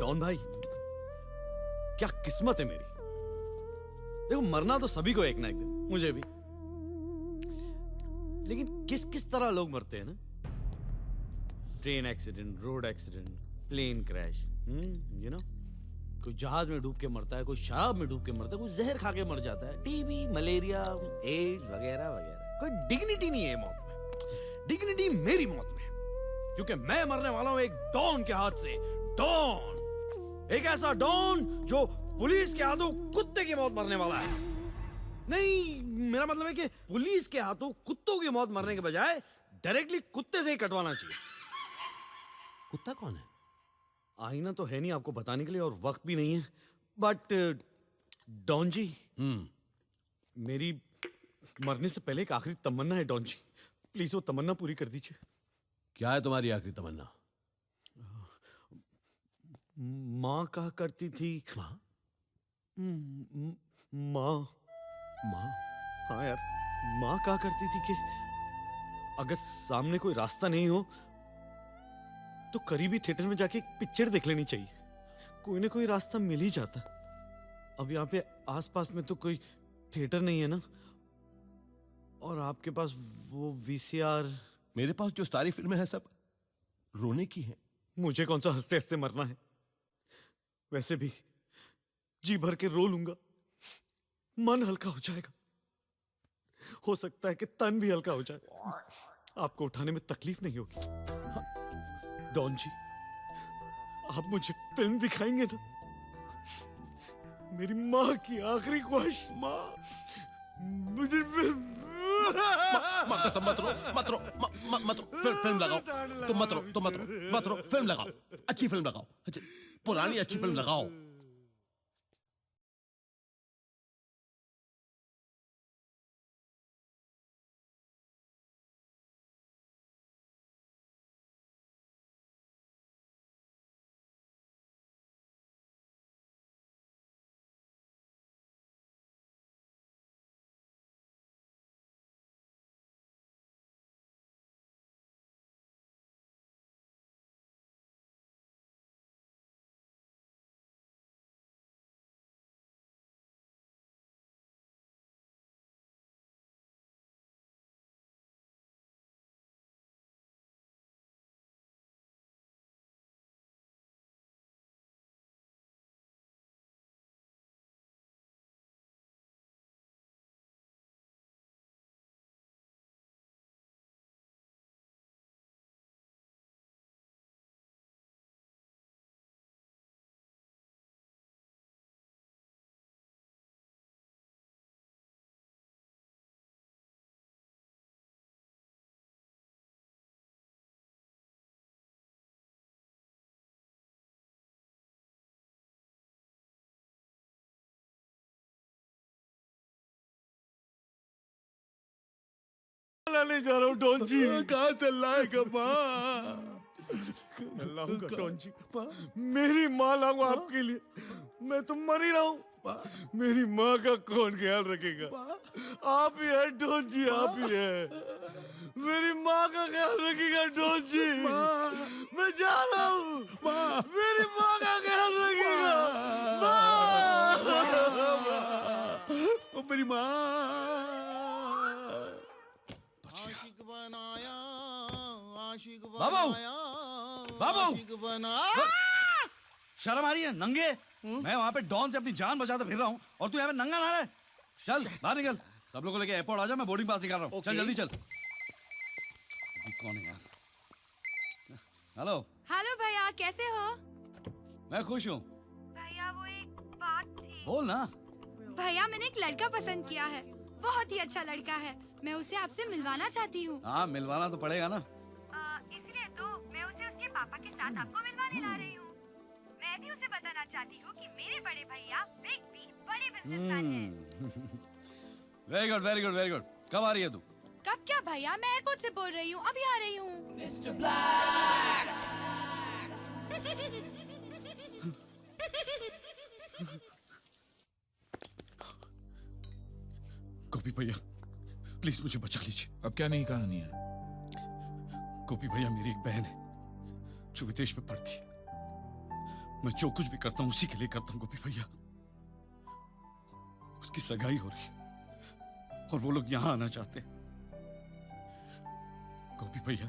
Don भाई, क्या किस्मत है मेरी। देखो मरना तो सभी को एक ना एक दिन, मुझे भी। लेकिन किस किस तरह लोग मरते हैं ना। Train accident, road accident, plane crash, you know. कोई जहाज में डूब के मरता है, कोई शराब में डूब के मरता है, कोई जहर खा के मर जाता है, टीबी, मलेरिया, एड्स वगैरह वगैरह। कोई डिग्निटी नहीं है मौत में। डिग्निटी मेरी मौत में, क्योंकि मैं मरने वाला हूं एक डॉन के हाथ से। डॉन, एक ऐसा डॉन जो पुलिस के हाथों कुत्ते की मौत मरने वाला है। नहीं, मेरा मतलब है कि पुलिस के हाथों कुत्तों की मौत मरने के बजाय डायरेक्टली कुत्ते से ही कटवाना चाहिए। कुत्ता कौन है? आईना तो है नहीं आपको बताने के लिए और वक्त भी नहीं है, बट डॉन जी, मेरी मरने से पहले एक आखिरी तमन्ना है डॉन जी। प्लीज वो तमन्ना पूरी कर दीजिए। क्या है तुम्हारी आखिरी तमन्ना? माँ कहा करती थी। माँ? माँ? माँ? हाँ यार, माँ कहा करती थी कि अगर सामने कोई रास्ता नहीं हो तो करीबी थिएटर में जाके एक पिक्चर देख लेनी चाहिए। कोई ना कोई रास्ता मिल ही जाता। अब यहाँ पे आसपास में तो कोई थिएटर नहीं है ना, और आपके पास वो वीसीआर। मेरे पास जो सारी फिल्में हैं सब रोने की हैं। मुझे कौन सा हंसते हंसते मरना है। वैसे भी जी भर के रो लूंगा, मन हल्का हो जाएगा। हो सकता है कि तन भी हल्का हो जाए, आपको उठाने में तकलीफ नहीं होगी। हाँ, डॉन जी, आप मुझे फिल्म दिखाएंगे ना? मेरी माँ की आखिरी ख्वाहिश। माँ, मुझे फिल्म। मत रो, मत रो, मत रो। फिल्म लगाओ। तुम मत रो, फिल्म लगाओ। अच्छी फिल्म लगाओ, पुरानी अच्छी फिल्म लगाओ। मरना नहीं चाह रहा हूँ डॉन जी। कहाँ से लाएगा माँ? लाऊंगा डॉन जी, मेरी माँ लाऊंगा आपके लिए। मैं तो मर ही रहा हूँ, मेरी माँ का कौन ख्याल रखेगा? आप ही है डॉन जी, आप ही है। मेरी माँ का ख्याल रखेगा डॉन जी। मैं जा रहा हूँ, मेरी माँ का ख्याल रखेगा। मेरी माँ। आशिक बनाया, आशिक बाबू! बनाया, बाबू! आशिक बना। शर्म आ रही है नंगे? मैं वहाँ पे डॉन से अपनी जान बचाते फिर रहा हूँ और तू यहाँ पे नंगा ना रहे। चल बाहर निकल, सब लोगों को लेके एयरपोर्ट आ जा, मैं बोर्डिंग पास निकाल रहा हूँ। चल जल्दी चल। कौन है यार? हेलो। हेलो भैया, कैसे हो? मैं खुश हूँ। भैया वो एक बात थी। बोल ना। भैया मैंने एक लड़का पसंद किया है, बहुत ही अच्छा लड़का है। मैं उसे आपसे मिलवाना चाहती हूँ। हाँ मिलवाना तो पड़ेगा ना। इसलिए तो मैं उसे उसके पापा के साथ आपको मिलवाने ला रही हूँ। मैं भी उसे बताना चाहती हूँ कि मेरे बड़े भैया बिग बी बड़े बिजनेसमैन हैं। Very good very good very good. कब आ रही है तू? कब क्या भैया, मैं एयरपोर्ट से बोल रही हूँ, अभी आ रही हूँ। मिस्टर गोपी भैया प्लीज मुझे बचा लीजिए। अब क्या नहीं कहानी है? गोपी भैया मेरी एक बहन है जो विदेश में पढ़ती है। मैं जो कुछ भी करता हूँ उसी के लिए करता हूँ गोपी भैया। उसकी सगाई हो रही है और वो लोग यहाँ आना चाहते हैं। गोपी भैया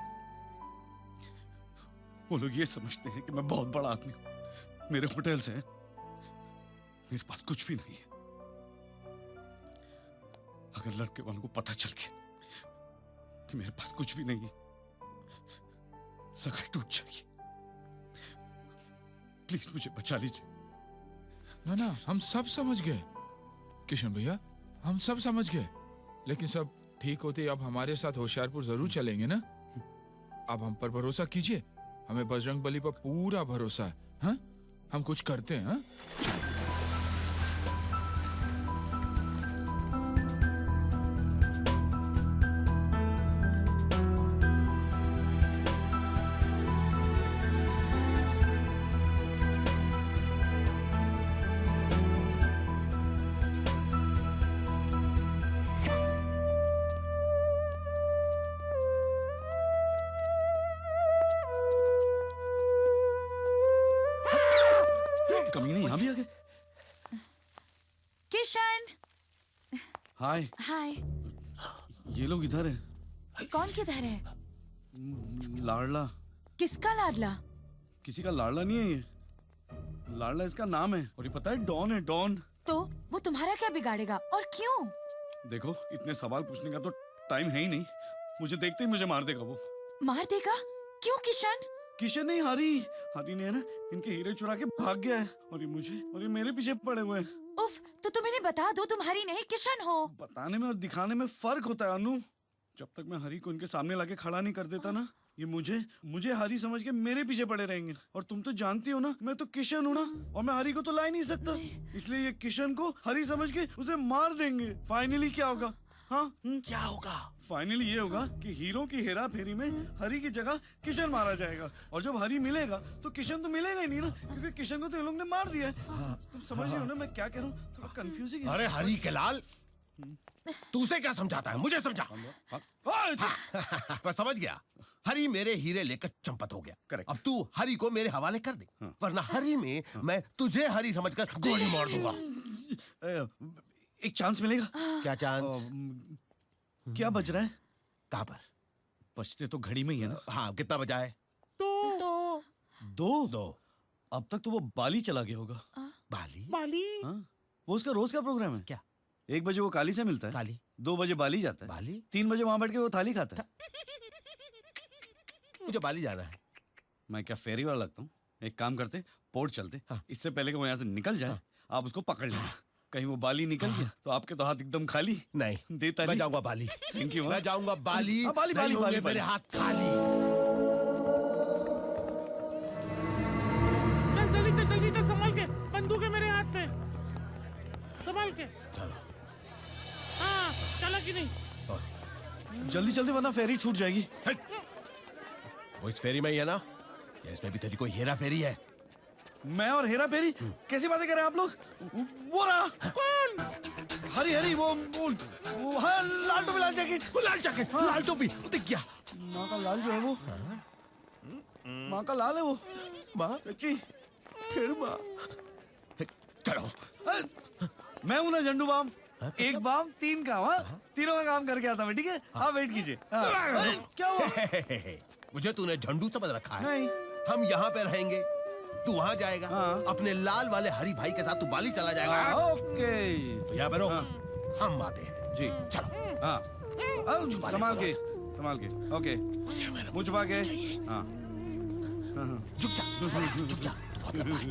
वो लोग ये समझते हैं कि मैं बहुत बड़ा आदमी हूं, मेरे होटल्स हैं, मेरे पास कुछ भी नहीं है। अगर लड़के वालों को पता चल गया कि मेरे पास कुछ भी नहीं है, सगाई टूट जाएगी। प्लीज मुझे बचा लीजिए। ना ना, हम सब समझ गए किशन भैया, हम सब समझ गए। लेकिन सब ठीक होते अब हमारे साथ होशियारपुर जरूर चलेंगे ना? अब हम पर भरोसा कीजिए, हमें बजरंग बली पर पूरा भरोसा है। हाँ? हम कुछ करते हैं। हाँ? कमीने यहाँ भी आ गए। किशन। हाय। हाय। ये लोग इधर है। कौन किधर है? लाडला। किसका लाडला? किसी का लाडला नहीं है ये, लाडला इसका नाम है। और ये पता है डॉन है, डॉन। तो वो तुम्हारा क्या बिगाड़ेगा और क्यों? देखो इतने सवाल पूछने का तो टाइम है ही नहीं, मुझे देखते ही मुझे मार देगा वो। मार देगा? क्यों किशन? किशन नहीं, हरी। हरी ने है ना इनके हीरे चुरा के भाग गया है और ये मेरे पीछे पड़े हुए हैं। उफ, तो तुम इन्हें बता दो तुम हरी नहीं किशन हो। बताने में और दिखाने में फर्क होता है अनु। जब तक मैं हरी को इनके सामने लाके खड़ा नहीं कर देता ना, ये मुझे हरी समझ के मेरे पीछे पड़े रहेंगे। और तुम तो जानती हो ना मैं तो किशन हूँ ना, और मैं हरी को तो ला ही नहीं सकता। इसलिए ये किशन को हरी समझ के उसे मार देंगे। फाइनली क्या होगा? हाँ क्या होगा? फाइनली ये होगा कि हीरो की हेरा फेरी में हरी की जगह किशन मारा जाएगा। और जब हरी मिलेगा तो किशन तो मिलेगा ही नहीं ना, क्योंकि किशन को तो इन लोग ने मार दिया है। तुम समझ रहे हो ना मैं क्या कह रहा हूँ? थोड़ा कंफ्यूजिंग है। अरे हरी के लाल, तू उसे क्या समझाता है? मुझे समझा। मैं समझ गया, हरी मेरे हीरे लेकर चंपत हो गया। करेक्ट। अब तू हरी को मेरे हवाले कर दे, वरना हरी में मैं तुझे हरी समझकर गोली मार दूंगा। एक चांस मिलेगा? क्या चांस? क्या बज रहा है? कहाँ पर? बजते तो घड़ी में ही है ना। हाँ, कितना बजा है? दो। अब तक तो वो बाली चला गया होगा। बाली? हाँ? वो उसका रोज का प्रोग्राम है क्या? 1 बजे वो काली से मिलता है, काली। 2 बजे बाली जाता है, बाली? 3 बजे वहां बैठ के वो थाली खाता है। मुझे बाली जाना है। मैं क्या फेरी वाला लगता हूँ? एक काम करते, पोर्ट चलते। हाँ। इससे पहले कि वो यहाँ से निकल जाए, आप उसको पकड़ लेना। कहीं वो बाली निकल गया तो आपके तो हाथ एकदम खाली। नहीं, देता मैं जाऊंगा बाली। Thank you. मैं जाऊंगा बाली। बाली नहीं होंगे मेरे हाथ खाली। जल्दी चल, संभाल के। बंदूक है मेरे हाथ में, संभाल के। चलो। हाँ, चला कि नहीं? जल्दी जल्दी वरना फेरी छूट जाएगी। वो इस फेरी में ही है ना, या इसमें भी तेरी कोई हेरा फेरी है? मैं और हेरा फेरी? कैसी बातें कर रहे हैं आप लोग? वो रहा। कौन? हरी हरी, वो हाँ, लाल टोपी लाल जैकेट। लाल जैकेट, लाल टोपी, दिख गया। माँ का लाल जो है वो, माँ का लाल है वो। माँ सच्ची? फिर माँ। चलो। मैं हूं ना झंडू बाम, एक बाम तीन काम। हाँ, तीनों का काम करके आता मैं, ठीक है? आप वेट कीजिए। क्या हुआ? मुझे तूने झंडू समझ रखा है? नहीं। हम यहाँ पे रहेंगे, तू वहाँ जाएगा। अपने लाल वाले हरी भाई के साथ तू बाली चला जाएगा। ओके। तो यहाँ पे रोक, हम आते हैं। जी चलो। हाँ, संभाल के, संभाल के। ओके, मुँह छुपा के। हाँ, झुक जा, झुक जा, तू बहुत लंबा है।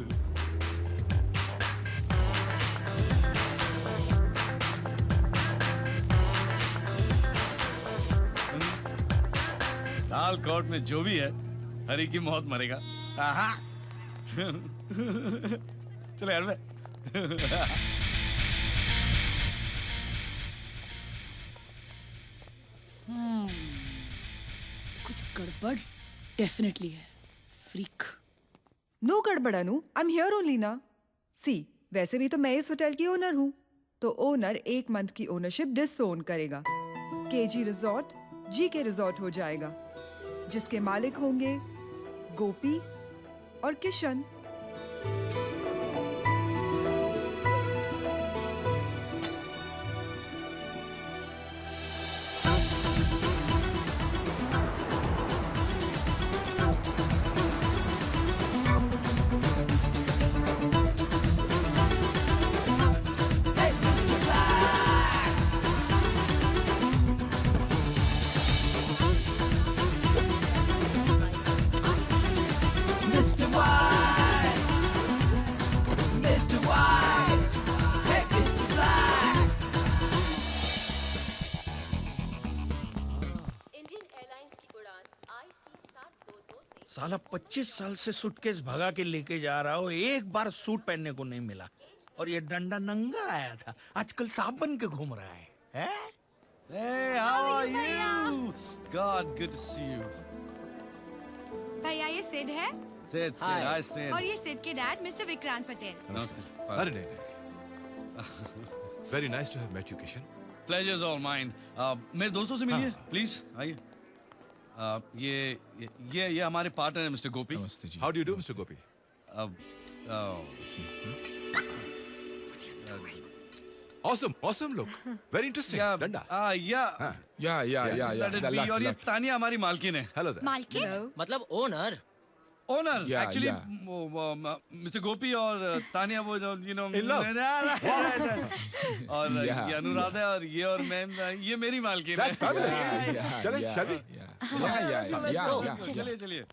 लाल कोट में जो भी है, हरी की मौत मरेगा। आहा। चले यार। कुछ गड़बड़ डेफिनेटली है। फ्रीक। नो गड़बड़ अनु, आई एम हियर ओनली ना। सी, वैसे भी तो मैं इस होटल की ओनर हूँ, तो ओनर 1 मंथ की ओनरशिप डिसओन करेगा। केजी रिजॉर्ट जीके रिजॉर्ट हो जाएगा, जिसके मालिक होंगे गोपी और किशन। साला 25 साल से सूटकेस भगा के लेके जा रहा हो, एक बार सूट पहनने को नहीं मिला, और ये डंडा नंगा आया था, आजकल सांप बन के घूम रहा है। Hey, how are you? God, good to see you. भैया ये सिड है। Sid, hi Sid. और ये सिड के डैड मिस्टर विक्रांत पटेल। नमस्ते। अरे नहीं। Very nice to have met you, Kishan. Pleasure's all mine. मेरे दोस्तों से मिलिए, प्लीज आइए। ये हमारे पार्टनर है मिस्टर गोपी। नमस्ते जी। How do you do, Mr. Gopi? Awesome look. Very interesting. डंडा। Yeah. और ये तानिया हमारी मालकिन है। Hello there. मालकिन? मतलब owner? Owner Yeah, actually yeah. Mr Gopi और तानिया वो जो In love. और Yeah. ये अनुराधा और ये और मैं, ये मेरी मालकिन है। That's fabulous. चलें, shall we? Yeah. चलिए।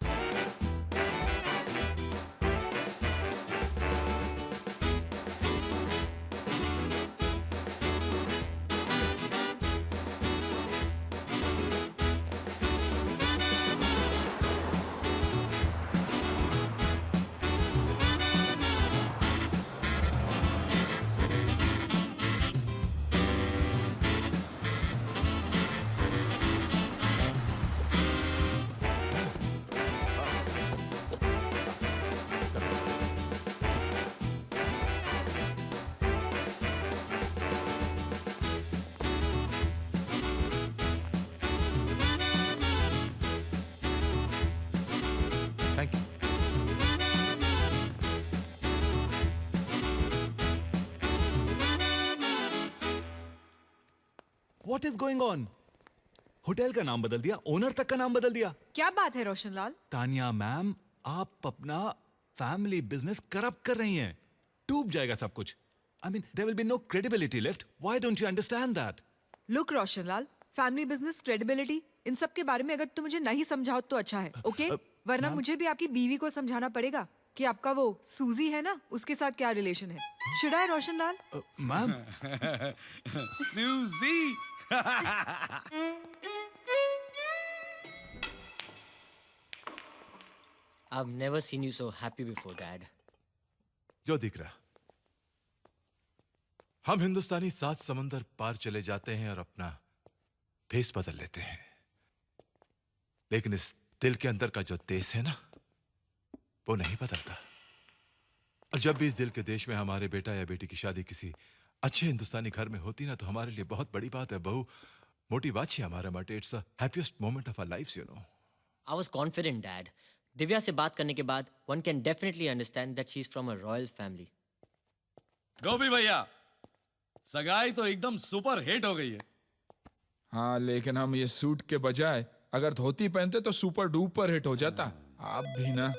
Thank you. What is going on? Hotel का नाम बदल दिया, ओनर तक का नाम बदल दिया। क्या बात है रोशनलाल? तानिया मैम, आप अपना फैमिली बिजनेस करप्ट कर रही हैं। डूब जाएगा सब कुछ। I mean, there will be no credibility left. Why don't you understand that? Look Roshanlal, family business credibility इन सब के बारे में अगर तुम मुझे नहीं समझाओ तो अच्छा है, ओके? वरना मुझे भी आपकी बीवी को समझाना पड़ेगा कि आपका वो सूजी है ना, उसके साथ क्या रिलेशन है। Should I Roshanlal? मैम। सूजी। I've never seen you so happy before, Dad. जो दिख रहा, हम हिंदुस्तानी 7 समंदर पार चले जाते हैं और अपना फेस बदल लेते हैं, लेकिन इस दिल के अंदर का जो देश है ना, वो नहीं बदलता। और जब भी इस दिल के देश में हमारे बेटा या बेटी की शादी किसी अच्छे हिंदुस्तानी घर में होती ना, तो हमारे लिए बहुत बड़ी बात है। बहु मोटी बात है हमारा माटे। It's the happiest moment of our lives, you know. I was confident, Dad. Divya से बात करने के बाद one can definitely understand that she's from a royal family. गोपी भैया, सगाई तो एकदम सुपर हिट हो गई है। हाँ, लेकिन हम ये सूट के बजाय अगर धोती पहनते तो सुपर डुपर हिट हो जाता। आप भी ना।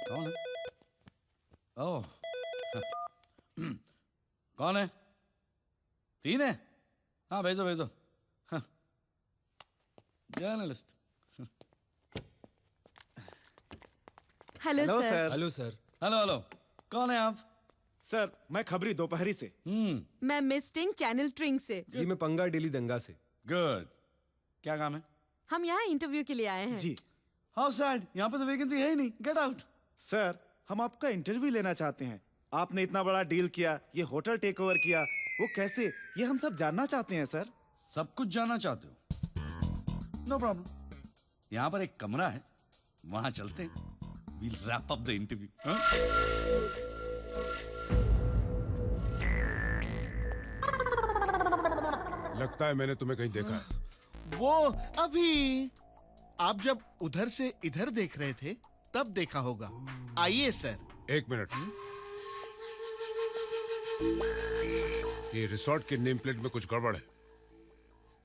कौन है? ओह, कौन है? तीन है? हाँ, भेजो भेजो। Journalist. Hello sir. Hello sir. Hello hello, कौन है आप? सर, मैं खबरी दोपहरी से। मैं मिस टिंग चैनल ट्रिंग से। जी, मैं पंगा डेली दंगा से। गुड। क्या काम है? हम यहाँ इंटरव्यू के लिए आए हैं। जी। हाउ सैड, यहाँ पे तो वैकेंसी है ही नहीं। Get out. सर, हम आपका इंटरव्यू लेना चाहते हैं। आपने इतना बड़ा डील किया, ये होटल टेक ओवर किया, वो कैसे, ये हम सब जानना चाहते हैं सर। सब कुछ जानना चाहते हो? No problem. यहाँ पर एक कमरा है, वहां चलते हैं। We'll wrap up the interview. लगता है मैंने तुम्हें कहीं देखा है। वो अभी आप जब उधर से इधर देख रहे थे तब देखा होगा। आइए सर। एक मिनट। ये रिसोर्ट के नेम प्लेट में कुछ गड़बड़ है।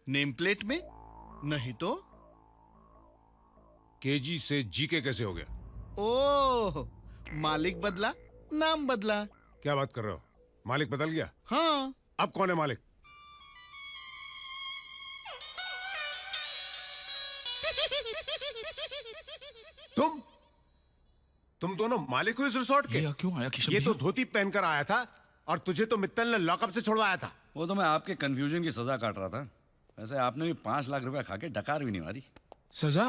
नेम प्लेट में? नहीं तो। केजी से जीके कैसे हो गया? ओह, मालिक बदला, नाम बदला। क्या बात कर रहे हो? मालिक बदल गया? हाँ। अब कौन है मालिक? तुम दोनों मालिक हो इस रिसोर्ट के? क्यों आया किशन ये भैया? तो धोती पहनकर आया था और तुझे तो मित्तल ने लॉकअप से छुड़वाया था। वो तो मैं आपके कंफ्यूजन की सजा काट रहा था। वैसे आपने भी 5 लाख रुपया खा के डकार भी नहीं मारी। सजा?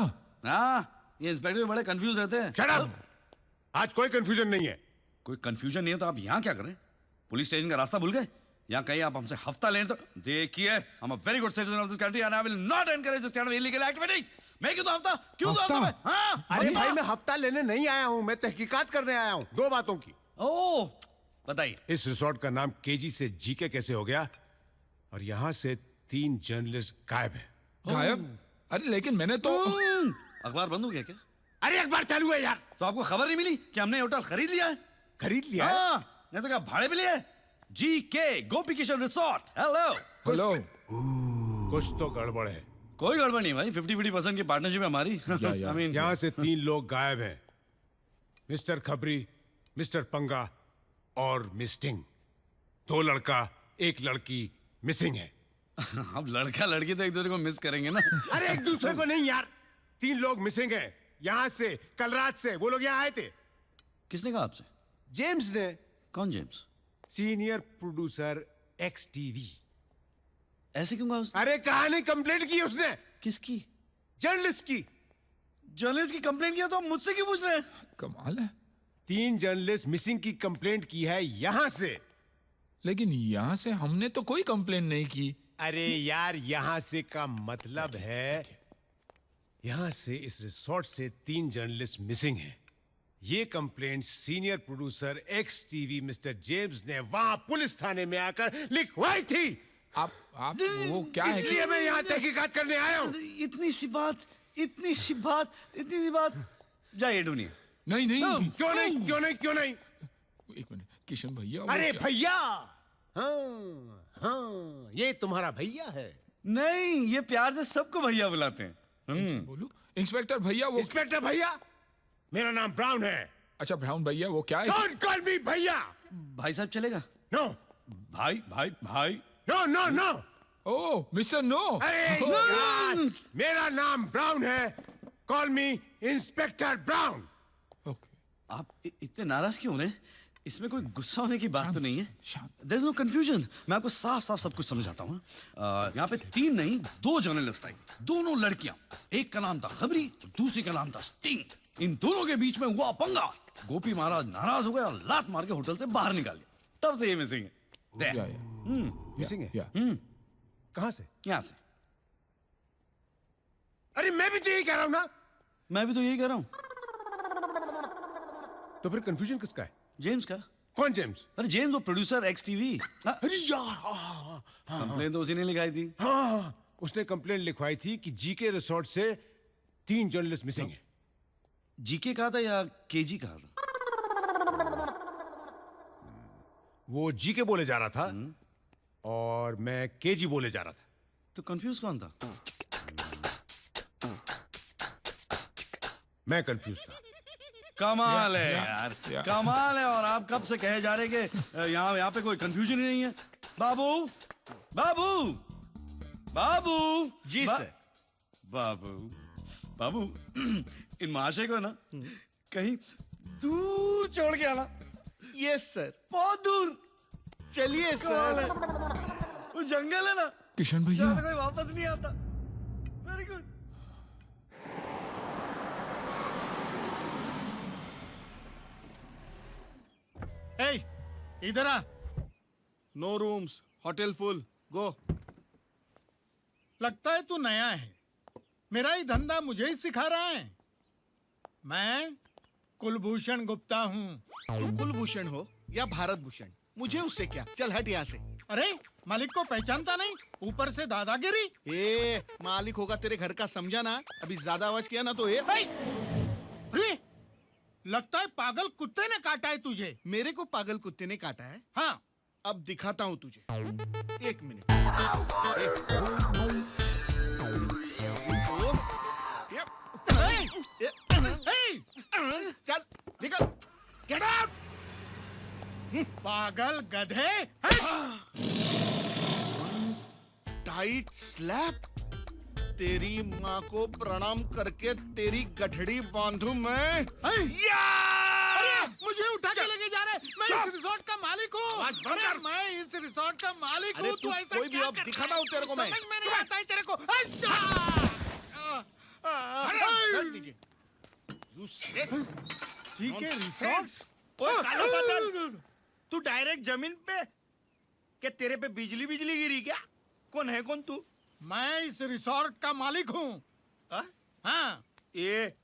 हाँ, ये इंस्पेक्टर भी बड़े कंफ्यूज रहते हैं। Shut up! आज कोई कंफ्यूजन नहीं है। कोई कंफ्यूजन नहीं है तो आप यहाँ क्या करें? पुलिस स्टेशन का रास्ता भूल गए? यहाँ कहीं आप हमसे हफ्ता लें तो देखिए, I'm a very good citizen of this country and I will not encourage this kind of illegal activity. मैं क्यों तो हफ्ता? क्यों तो हफ्ता? हाँ? अरे भाई, मैं हफ्ता लेने नहीं आया हूँ, मैं तहकीकात करने आया हूँ 2 बातों की। ओह, बताइए। इस रिसोर्ट का नाम केजी से जीके कैसे हो गया? और यहाँ से 3 जर्नलिस्ट गायब हैं। गायब? अरे लेकिन मैंने तो अखबार बंद हो गया क्या? अरे अखबार चालू है यार। तो आपको खबर नहीं मिली कि हमने होटल खरीद लिया है? खरीद लिया है? हाँ, नहीं तो क्या भाड़े पे लिया है? जीके गोपी किशन रिसोर्ट। Hello hello. कुछ तो गड़बड़ है। कोई गड़बड़ नहीं भाई, 50-50% की पार्टनरशिप है हमारी। I mean, यहाँ से 3 लोग गायब हैं। मिस्टर खबरी, मिस्टर पंगा और मिस्टिंग। 2 लड़का 1 लड़की मिसिंग है। अब लड़का लड़की तो एक दूसरे को मिस करेंगे ना। अरे एक दूसरे को नहीं यार, 3 लोग मिसिंग हैं। यहाँ से कल रात से वो लोग यहाँ आए थे। किसने कहा आपसे? जेम्स ने। कौन James? Senior producer x TV. ऐसे क्यों कहा उसने? अरे कहानी कंप्लेंट की उसने। किसकी? जर्नलिस्ट की। जर्नलिस्ट की कंप्लेंट किया तो मुझसे क्यों पूछ रहे हैं? कमाल है। 3 जर्नलिस्ट मिसिंग की कंप्लेंट की है यहाँ से। लेकिन यहाँ से हमने तो कोई कंप्लेंट नहीं की। अरे यार, यहाँ से का मतलब है यहाँ से इस रिसोर्ट से 3 जर्नलिस्ट मिसिंग हैं। ये complaint senior producer x TV mister James ने वहां पुलिस थाने में आकर लिखवाई थी। आप वो क्या है? इसलिए मैं यहाँ तहकीकात करने आया हूँ। इतनी सी बात। जाइए ढूंढिए। नहीं। क्यों नहीं? एक मिनट किशन भैया। अरे भैया, हाँ, ये तुम्हारा भैया है। नहीं, ये प्यार से सबको भैया बुलाते हैं। बोलू इंस्पेक्टर भैया। वो इंस्पेक्टर भैया? मेरा नाम ब्राउन है। अच्छा ब्राउन भैया, वो क्या है? Don't call me भैया। भाई साहब चलेगा? नो। भाई। नो। ओह मिस्टर नो। अरे यार, मेरा नाम ब्राउन है। कॉल मी इंस्पेक्टर ब्राउन। आप इतने नाराज क्यों हो रहे हैं? इसमें कोई गुस्सा होने की बात तो नहीं है। There is no confusion। मैं आपको साफ सब कुछ समझाता हूँ। यहाँ पे 3 नहीं 2 जर्नलिस्ट आई, दोनों लड़कियां। एक का नाम था खबरी, दूसरी का नाम था स्टिंग। इन दोनों के बीच में हुआ पंगा। गोपी महाराज नाराज हो गए और लात मार के होटल से बाहर निकाल दिया। तब से ये मिसिंग है। मिसिंग है। कहां से? यहाँ से। अरे मैं भी तो यही कह रहा हूं ना। मैं भी तो यही कह रहा हूँ। तो फिर कंफ्यूजन किसका है? जेम्स का। कौन जेम्स? अरे जेम्स वो प्रोड्यूसर एक्स टीवी। अरे यार कंप्लेन तो उसी ने लिखाई थी। हाँ, उसने कंप्लेन लिखवाई थी कि जीके रिसोर्ट से 3 जर्नलिस्ट मिसिंग है। जीके कहा था या केजी कहा था? वो जीके बोले जा रहा था और मैं केजी बोले जा रहा था। तो कंफ्यूज कौन था? मैं कंफ्यूज था। कमाल है यार, कमाल है। और आप कब से कहे जा रहे कि यहाँ पे कोई कंफ्यूजन ही नहीं है। बाबू बाबू बाबू जी सर। बाबू बाबू इन महाशय को ना कहीं दूर छोड़ के आना। Yes sir. बहुत दूर। चलिए कमाल है। सर। वो जंगल है ना, किशन भैया जहाँ से कोई वापस नहीं आता। Very good. Hey, इधर आ। नो रूम्स, होटल फुल, गो। लगता है तू नया है। मेरा ही धंधा मुझे ही सिखा रहा है। मैं कुलभूषण गुप्ता हूँ। तू कुलभूषण हो या भारत भूषण, मुझे उससे क्या। चल हट यहाँ से। अरे मालिक को पहचानता नहीं, ऊपर से दादागिरी। ए मालिक होगा तेरे घर का, समझा ना। अभी ज्यादा आवाज किया ना तो अरे लगता है पागल कुत्ते ने काटा है तुझे। मेरे को पागल कुत्ते ने काटा है? हाँ। अब दिखाता हूँ तुझे। 1 मिनट। चल निकल। Get out. पागल गधे। Tight slap. तेरी माँ को प्रणाम करके तेरी गठड़ी बांधू मैं। मुझे उठा के लेके जा रहे। मैं इस रिसोर्ट का मालिक हूँ। मैं इस रिसोर्ट का मालिक हूँ। तू कोई भी अब दिखाता हूँ तेरे को मैं। समझ में नहीं आता है तेरे को। ठीक है रिसोर्ट। ओए काला बादल, तू डायरेक्ट जमीन पे? क्या तेरे पे बिजली बिजली गिरी क्या? कौन है कौन तू? मैं इस रिसोर्ट का मालिक हूँ। हाँ। ये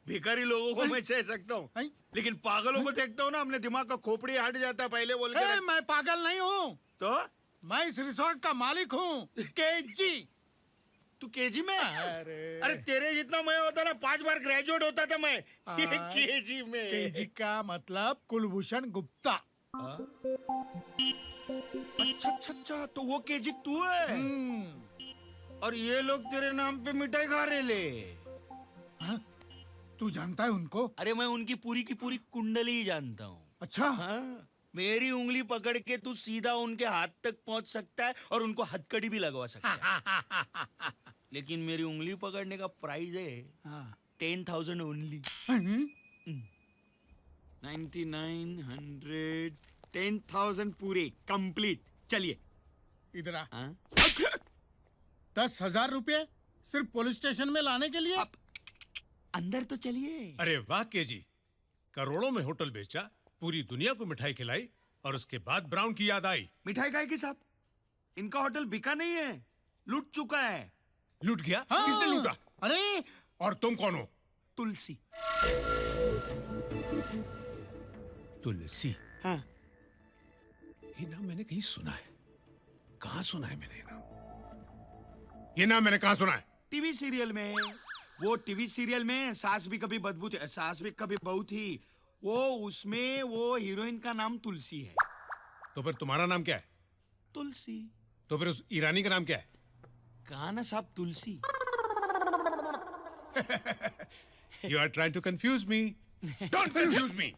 भिखारी लोगों को मैं सह सकता हूँ, लेकिन पागलों को देखता हूँ ना, अपने दिमाग का खोपड़ी हट जाता है पहले बोल के। मैं पागल नहीं हूँ। तो मैं इस रिसोर्ट का मालिक हूँ। केजी। तू केजी में? अरे तेरे जितना मैं होता ना 5 बार ग्रेजुएट होता था मैं। केजी में। केजी का मतलब कुलभूषण गुप्ता। अच्छा, तो वो केजी तू है। और ये लोग तेरे नाम पे मिठाई खा रहे ले। तू जानता है उनको? अरे मैं उनकी पूरी की पूरी कुंडली ही जानता हूँ। अच्छा। हाँ, मेरी उंगली पकड़ के तू सीधा उनके हाथ तक पहुंच सकता है और उनको हथकड़ी भी लगवा सकता है। लेकिन मेरी उंगली पकड़ने का प्राइस है 10,000 ओनली। 99, 10,000 पूरे कंप्लीट। चलिए इधर आ। 10,000 रुपये सिर्फ पुलिस स्टेशन में लाने के लिए? अंदर तो चलिए। अरे वाह केजी, करोड़ों में होटल बेचा, पूरी दुनिया को मिठाई खिलाई और उसके बाद ब्राउन की याद आई। मिठाई खाएगी साहब? इनका होटल बिका नहीं है, लूट चुका है। लूट गया? हाँ। किसने लूटा? अरे और तुम कौन हो? तुलसी। तुलसी? हाँ। ये नाम मैंने कहीं सुना है। कहाँ सुना है मैंने ये नाम? ये नाम मैंने कहाँ सुना है? टीवी सीरियल में। वो टीवी सीरियल में सास भी कभी बदबू थी, सास भी कभी बहू थी, वो उसमें वो हीरोइन का नाम तुलसी है। तो फिर तुम्हारा नाम क्या है? तुलसी। तो फिर उस ईरानी का नाम क्या है? कहा ना साहब, तुलसी। You are trying to confuse me. Don't confuse me.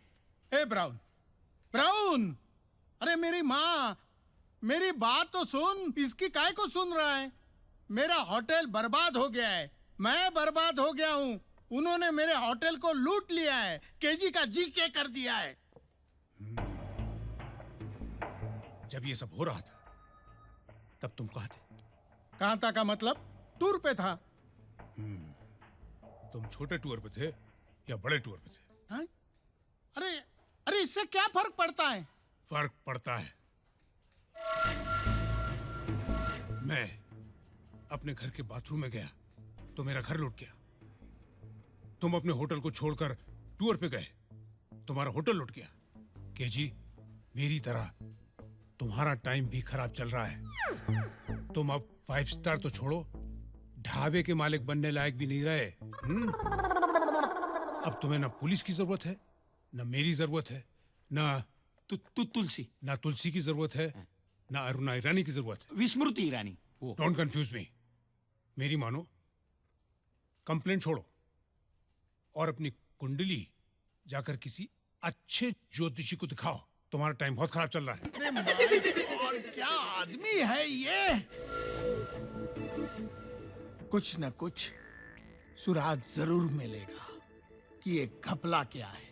A brown, brown, अरे मेरी माँ, मेरी बात तो सुन। इसकी काय को सुन रहा है? मेरा होटल बर्बाद हो गया है, मैं बर्बाद हो गया हूँ। उन्होंने मेरे होटल को लूट लिया है, केजी का जीके कर दिया है। जब ये सब हो रहा था तब तुम कहाँ थे? कहाँ था का मतलब? टूर पे था। तुम छोटे टूर पे थे या बड़े टूर पे थे? हाँ? अरे इससे क्या फर्क पड़ता है? फर्क पड़ता है। मैं अपने घर के बाथरूम में गया तो मेरा घर लुट गया। तुम अपने होटल को छोड़कर टूर पे गए, तुम्हारा होटल लुट गया। केजी, मेरी तरह तुम्हारा टाइम भी खराब चल रहा है। तुम अब 5 स्टार तो छोड़ो, ढाबे के मालिक बनने लायक भी नहीं रहे। अब तुम्हें ना पुलिस की जरूरत है, ना मेरी जरूरत है, ना तुलसी, ना तुलसी की जरूरत है, ना अरुणा ईरानी की जरूरत है। विस्मृति ईरानी। Don't confuse me. मेरी मानो, कंप्लेंट छोड़ो और अपनी कुंडली जाकर किसी अच्छे ज्योतिषी को दिखाओ। तुम्हारा टाइम बहुत खराब चल रहा है। अरे माय गॉड, क्या आदमी है ये। कुछ न कुछ सुराग जरूर मिलेगा कि ये घपला क्या है।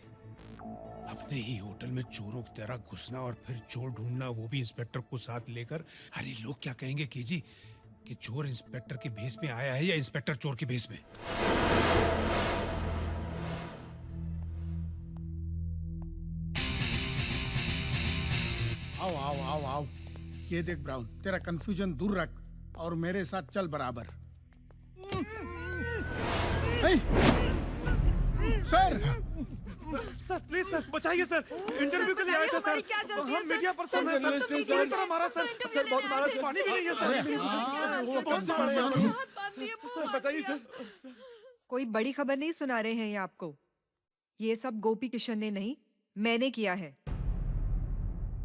अपने ही होटल में चोरों की तरह घुसना और फिर चोर ढूंढना, वो भी इंस्पेक्टर को साथ लेकर। अरे लोग क्या कहेंगे केजी कि चोर इंस्पेक्टर के भेस में आया है या इंस्पेक्टर चोर के भेस में। आओ आओ आओ आओ, ये देख ब्राउन, तेरा कंफ्यूजन दूर रख और मेरे साथ चल बराबर। सर सर प्लीज सर, बचाइए सर, इंटरव्यू के लिए आए थे सर। हम मीडिया पर्सन हैं सर, सर हमारा सर बहुत नाराज, पानी भी नहीं है सर, बहुत सर, बचाइए सर। कोई बड़ी खबर नहीं सुना रहे हैं ये आपको। ये सब गोपी किशन ने नहीं, मैंने किया है।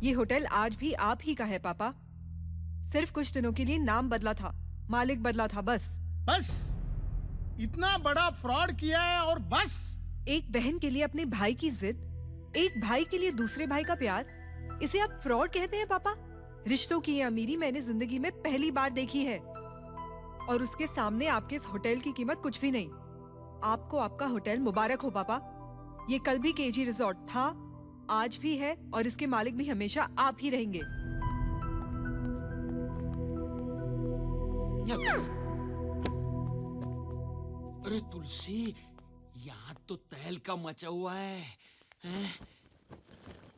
ये होटल आज भी आप ही का है पापा। सिर्फ कुछ दिनों के लिए नाम बदला था, मालिक बदला था, बस। बस इतना बड़ा फ्रॉड किया है और बस। एक बहन के लिए अपने भाई की जिद, एक भाई के लिए दूसरे भाई का प्यार, इसे आप फ्रॉड कहते हैं पापा? रिश्तों की ये अमीरी मैंने जिंदगी में पहली बार देखी है। और उसके सामने आपके इस होटल की कीमत कुछ भी नहीं। आपको आपका होटल मुबारक हो पापा। ये कल भी केजी रिजॉर्ट था, आज भी है, और इसके मालिक भी हमेशा आप ही रहेंगे। अरे तुलसी, यहाँ तो तहलका मचा हुआ है, हैं?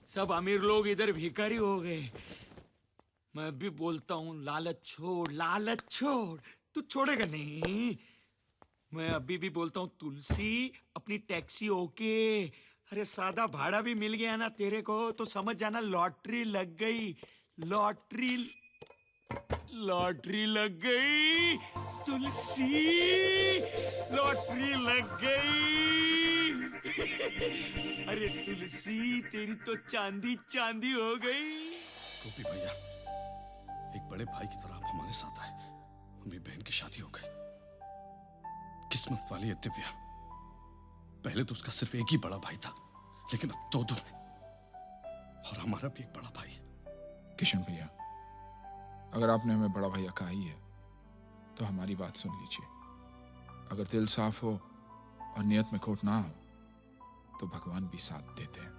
सब अमीर लोग इधर भिखारी हो गए। मैं भी बोलता हूँ लालच छोड़, लालच छोड़। तू छोड़ेगा नहीं। मैं अभी भी बोलता हूँ तुलसी, अपनी टैक्सी ओके। अरे सादा भाड़ा भी मिल गया ना तेरे को तो समझ जाना लॉटरी लग गई। लॉटरी लग गई तुलसी, लॉटरी लग गई। अरे तुलसी, तेरी तो चांदी चांदी हो गई। गोपी भैया, एक बड़े भाई की तरह आप हमारे साथ आए। मेरी बहन की शादी हो गई। किस्मत वाली है दिव्या। पहले तो उसका सिर्फ एक ही बड़ा भाई था, लेकिन अब दो है, और हमारा भी एक बड़ा भाई है। किशन भैया, अगर आपने हमें बड़ा भैया कहा ही है तो हमारी बात सुन लीजिए। अगर दिल साफ हो और नियत में खोट ना हो तो भगवान भी साथ देते हैं।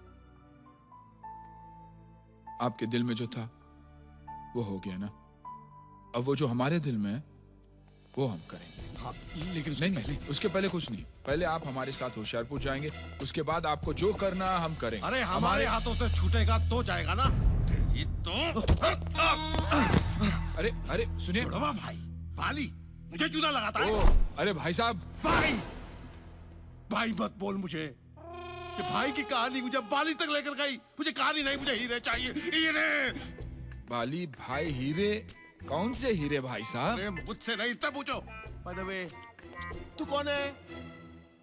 आपके दिल में जो था वो हो गया ना। अब वो जो हमारे दिल में है वो हम करेंगे। हाँ, लेकिन नहीं, उसके पहले कुछ नहीं। पहले आप हमारे साथ होशियारपुर जाएंगे, उसके बाद आपको जो करना हम करेंगे। अरे हमारे हाथों से छूटेगा तो जाएगा ना। तेरी तो अरे सुनिए भाई, बाली मुझे जूता लगाता है। अरे भाई साहब, भाई मत बोल मुझे। कि भाई की कहानी मुझे बाली तक लेकर गई। मुझे कहानी नहीं, मुझे हीरे चाहिए, हीरे। बाली भाई हीरे? कौन से हीरे भाई साहब? अरे मुझसे नहीं, तब पूछो। बाय द वे, तू कौन है?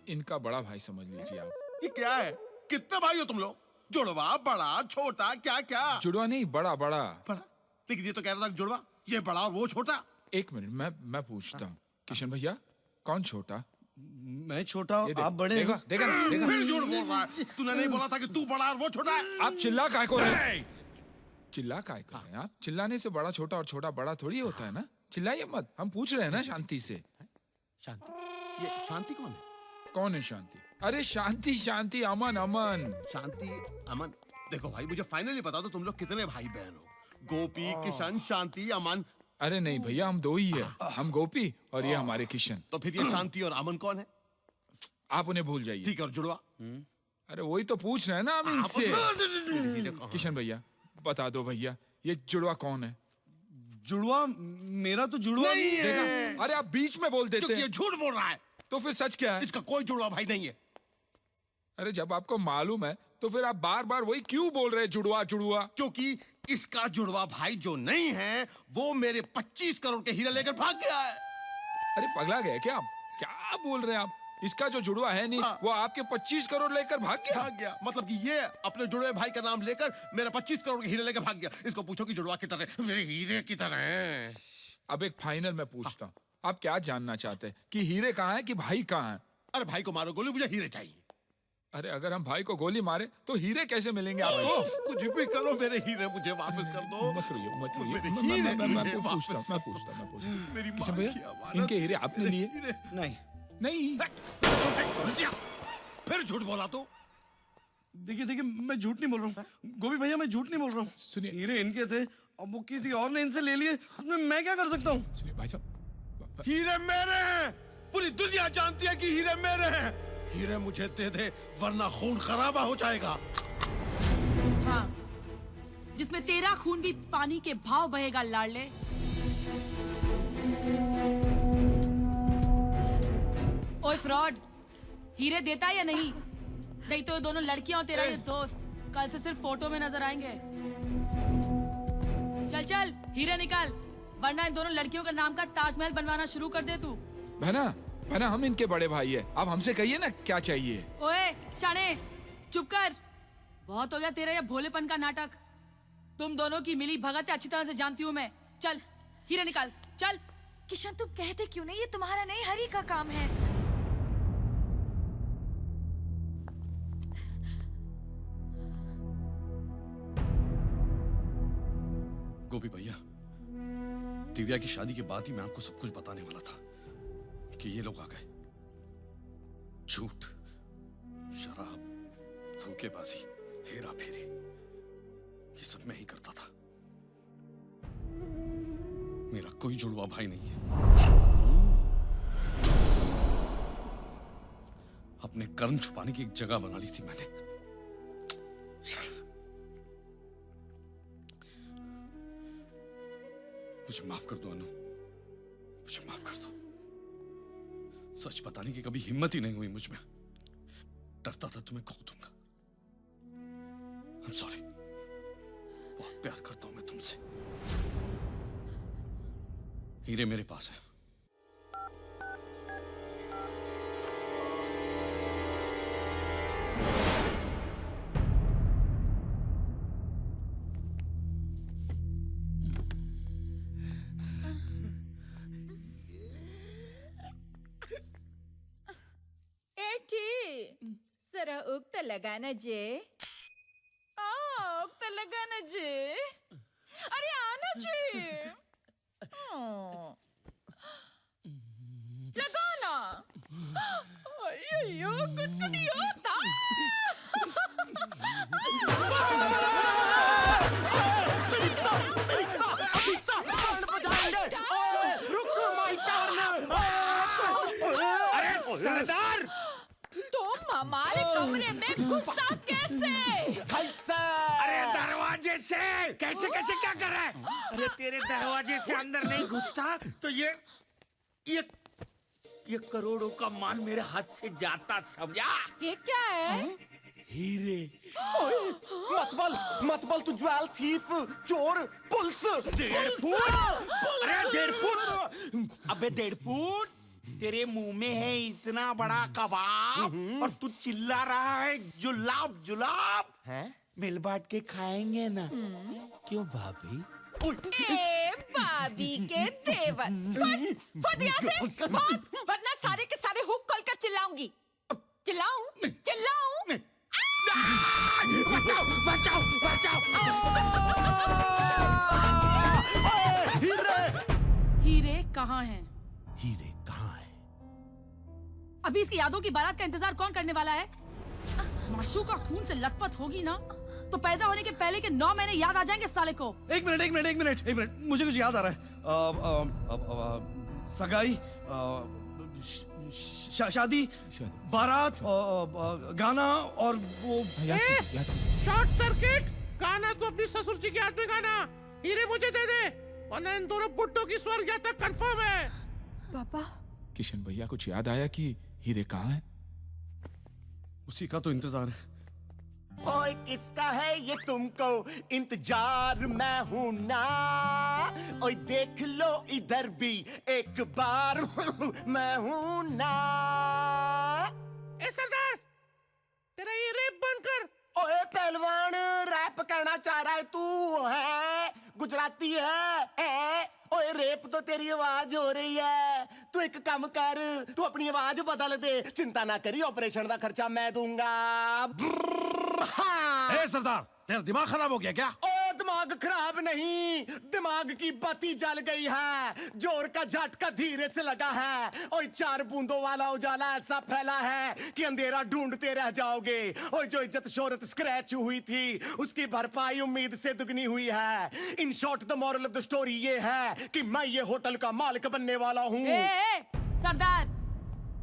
इनका बड़ा भाई समझ लीजिए आप। ये क्या है? कितने भाई हो तुम लोग? जुड़वा, बड़ा, छोटा, क्या क्या? जुड़वा नहीं, बड़ा। लेकिन ये तो कह रहा था जुड़वा, ये बड़ा और वो छोटा। एक मिनट, मैं पूछता हूँ। किशन भैया, कौन छोटा? मैं छोटा हूँ, आप बड़े। देखा फिर झूठ बोल रहा है। तूने नहीं बोला था कि तू बड़ा और वो छोटा है? आप चिल्ला काहे को रहे? चिल्ला काहे को रहे? आप चिल्लाने से बड़ा छोटा और छोटा बड़ा थोड़ी होता है ना। चिल्लाइए मत, हम पूछ रहे हैं ना शांति से। शांति? ये शांति कौन है? कौन है शांति? अरे शांति, अमन। शांति, अमन। देखो भाई, मुझे फाइनली बता दो तुम लोग कितने भाई बहन हो? गोपी, किशन, शांति, अमन। अरे नहीं भैया, हम दो ही है। हम गोपी और ये हमारे किशन। तो फिर ये शांति और अमन कौन है? आप उन्हें भूल जाइए। ठीक है, और जुड़वा? अरे वही तो पूछ रहे हैं ना हम इनसे। किशन भैया बता दो भैया, ये जुड़वा कौन है? जुड़वा मेरा तो जुड़वा नहीं है। देखा? अरे आप बीच में बोल देते क्योंकि ये हैं झूठ बोल रहा है। तो फिर सच क्या है? इसका कोई जुड़वा भाई नहीं है। अरे जब आपको मालूम है तो फिर आप बार बार वही क्यों बोल रहे हैं जुड़वा जुड़वा? क्योंकि इसका जुड़वा भाई जो नहीं है वो मेरे 25 करोड़ के हीरे लेकर भाग गया है। अरे पगला गए क्या आप? क्या बोल रहे हैं आप? इसका जो जुड़वा है नहीं वो आपके 25 करोड़ लेकर भाग गया। मतलब कि ये अपने जुड़वे भाई का नाम लेकर मेरा 25 करोड़ के हीरे लेकर भाग गया। इसको पूछो कि जुड़वा की तरह मेरे हीरे की तरह है। अब एक फाइनल मैं पूछता हूँ, आप क्या जानना चाहते हैं कि हीरे कहाँ है कि भाई कहाँ है? अरे भाई को मारो गोली, मुझे हीरे चाहिए। अरे अगर हम भाई को गोली मारे तो हीरे कैसे मिलेंगे आपको? कुछ भी करो, मेरे हीरे मुझे वापस कर दो। मत रोइए, मत रोइए। मेरे मैं हीरे मैं मुझे पूछता वापस हूँ। मेरी किशन माँ भैया, की अमानत, इनके हीरे आपने लिए? नहीं नहीं। फिर झूठ बोला तो? देखिए मैं झूठ नहीं बोल रहा हूँ गोभी भैया, मैं झूठ नहीं बोल रहा हूँ। सुनिए, हीरे इनके थे, अब वो किसी और ने इनसे ले लिए, मैं क्या कर सकता हूँ? सुनिए भाई साहब, हीरे मेरे हैं। पूरी दुनिया जानती है कि हीरे मेरे हैं। हीरे मुझे दे दे वरना खून खराबा हो जाएगा। हाँ, जिसमें तेरा खून भी पानी के भाव बहेगा लाडले। ओए फ्रॉड, हीरे देता है या नहीं? नहीं तो ये दोनों लड़कियां और तेरा ये दोस्त कल से सिर्फ फोटो में नजर आएंगे। चल चल हीरे निकाल, वरना इन दोनों लड़कियों का नाम का ताजमहल बनवाना शुरू कर दे तू। बहना हम इनके बड़े भाई है, आप हमसे कहिए ना क्या चाहिए। ओए शाने, चुप कर। बहुत हो गया तेरा ये भोलेपन का नाटक। तुम दोनों की मिली भगत अच्छी तरह से जानती हूँ मैं। चल हीरे निकाल, चल। किशन तुम कहते क्यों नहीं? ये तुम्हारा नहीं हरी का काम है। गोपी भैया, दिव्या की शादी के बाद ही मैं आपको सब कुछ बताने वाला था कि ये लोग आ गए। झूठ, शराब, धोखेबाजी, हेरा फेरी, ये सब मैं ही करता था। मेरा कोई जुड़वा भाई नहीं है। अपने कर्म छुपाने की एक जगह बना ली थी मैंने। मुझे माफ कर दो अनु, मुझे माफ कर दो। सच बताने की कभी हिम्मत ही नहीं हुई मुझ में। डरता था तुम्हें खो दूंगा। I'm sorry। बहुत प्यार करता हूं मैं तुमसे। हीरे मेरे पास है। जरा उगता लगाना जे। उगता लगाना जे। अरे आना जे। लगाना। अयो कुछ नहीं होता। अरे सरदार, तुम हमारे कमरे में घुसा कैसे? अरे दरवाजे से। कैसे कैसे क्या कर रहा है? अरे तेरे दरवाजे से अंदर नहीं घुसता तो ये करोड़ों का माल मेरे हाथ से जाता, समझा? ये क्या है? हीरे। मत बोल तू ज्वेल थीफ, चोर, पुलिस। 1.5 फुट। अरे 1.5 फुट। अबे 1.5 फुट। तेरे मुंह में है इतना बड़ा कबाब और तू चिल्ला रहा है जुलाब जुलाब। है? मिल बांट के खाएंगे ना? क्यों भाभी? ए भाभी के देवर, फट यहाँ से, भाग, वरना सारे के सारे हुक खोल कर चिल्लाऊंगी। चिल्लाऊं? चिल्लाऊं? बचाओ बचाओ बचाओ। हीरे कहाँ हैं? हीरे कहाँ है? अभी इसकी यादों की बारात का इंतजार कौन करने वाला है? माशूका खून से लथपथ होगी ना तो पैदा होने के पहले के 9 महीने याद आ जाएंगे साले को। एक मिनट, मुझे कुछ याद आ रहा है। सगाई, शादी, बारात, गाना और वो शॉर्ट सर्किट। गाना तो अपनी ससुर जी के हाथ में गाना। हीरे मुझे दे दे। वरना इन दोनों बुड्ढों की स्वर्ग यात्रा कंफर्म है। पापा किशन भैया कुछ याद आया कि हीरे कहाँ हैं? उसी का तो इंतजार है। ओए किसका है ये तुमको इंतजार, मैं हूं ना। ओए देख लो इधर भी एक बार मैं हूं ना। ए सरदार, तेरा ये रेप बनकर। ओए पहलवान, रैप कहना चाह रहा है तू? है गुजराती है? ओए रेप तो तेरी आवाज हो रही है। तू एक काम कर, तू अपनी आवाज बदल दे। चिंता ना करी, ऑपरेशन का खर्चा मैं दूंगा। ए सरदार, तेरा दिमाग खराब हो गया क्या? ओ दिमाग खराब नहीं, दिमाग की बत्ती जल गई है। जोर का झटका धीरे से लगा है। ओए 4 बूंदों वाला उजाला ऐसा फैला है कि अंधेरा ढूंढते रह जाओगे। ओए जो इज्जत शोहरत स्क्रैच हुई थी, उसकी भरपाई उम्मीद से दुगनी हुई है। In short the moral of the story ये है कि मैं ये होटल का मालिक बनने वाला हूँ। सरदार,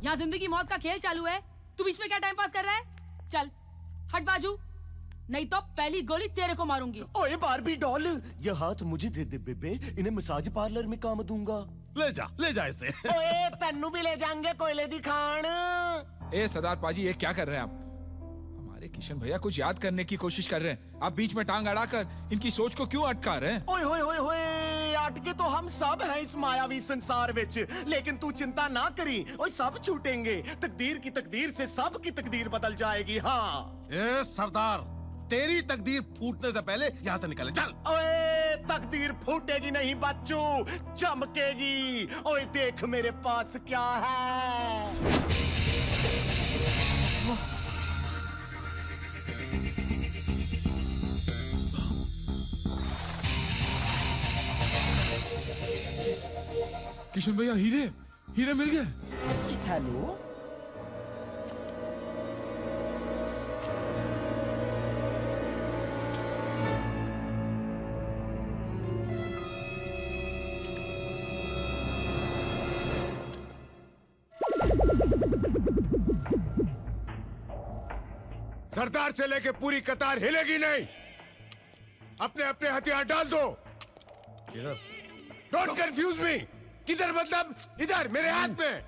यहाँ जिंदगी मौत का खेल चालू है। तू बीच में क्या टाइम पास कर रहा है? चल हट बाजू, नहीं तो पहली गोली तेरे को मारूंगी। ओए बारबी डॉल, ये हाथ मुझे दे दे बेबे, इन्हें मसाज पार्लर में काम दूंगा। ले जा इसे। ओए तन्नू भी ले जाएंगे कोयले दी खान। ए सरदार पाजी, ये क्या कर रहे हैं आप? हमारे किशन भैया कुछ याद करने की कोशिश कर रहे हैं, आप बीच में टांग अड़ाकर इनकी सोच को क्यों अटका रहे हैं? ओए होए होए होए, अटके तो हम सब हैं इस मायावी संसार विच, लेकिन तू चिंता ना करी, ओए सब छूटेंगे। तकदीर की तकदीर से सब की तकदीर बदल जाएगी। हाँ ए सरदार, तेरी तकदीर फूटने से पहले यहाँ से निकले, चल। ओए तकदीर फूटेगी नहीं बच्चू, चमकेगी। ओए देख मेरे पास क्या है। किशन भैया, हीरे मिल गए। हेलो, सरदार से लेके पूरी कतार हिलेगी नहीं। अपने अपने हथियार डाल दो। किधर? Don't confuse me. किधर मतलब? इधर मेरे हाथ में।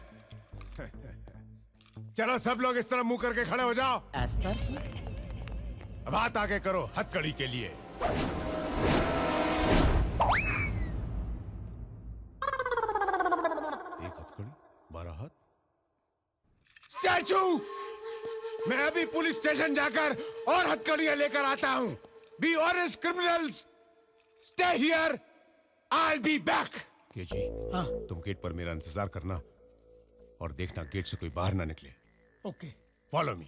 चलो सब लोग इस तरह मुंह करके खड़े हो जाओ। अब हाथ आगे करो हथकड़ी के लिए। एक हथकड़ी, 12 हाथ। स्टैचू, मैं अभी पुलिस स्टेशन जाकर और हथकड़ियां लेकर आता हूं। Be honest criminals, stay here, I be back. जी, हाँ? तुम गेट पर मेरा इंतजार करना और देखना गेट से कोई बाहर ना निकले। Okay, follow me.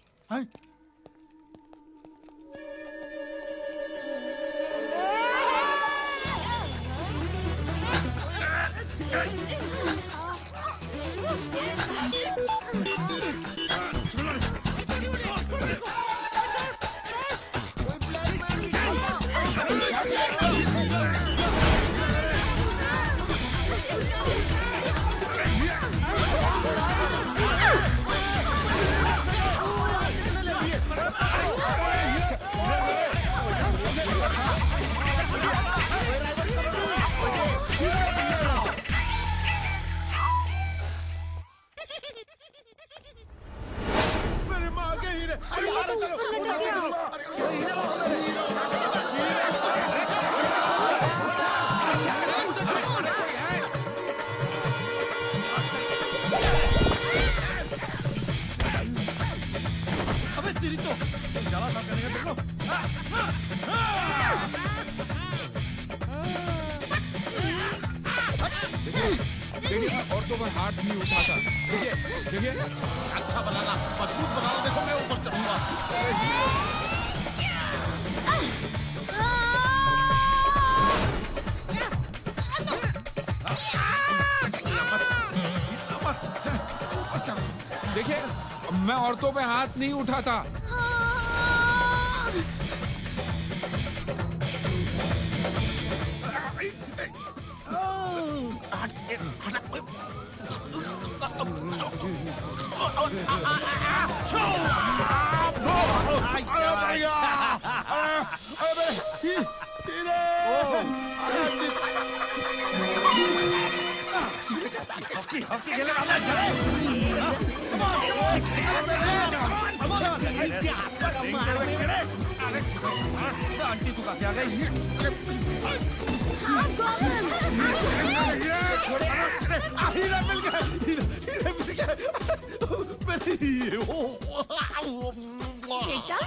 देखिए, औरतों पर हाथ नहीं उठाता। देखिए अच्छा बनाना, मजबूत बनाना। देखो मैं ऊपर चढ़ूंगा। देखिए, मैं औरतों पे हाथ नहीं उठाता। हॉकी हॉकी खेले वाला चले आंटी तू कहाँ से आ गई हीरा मिल गया हीरा मिल गया बेटा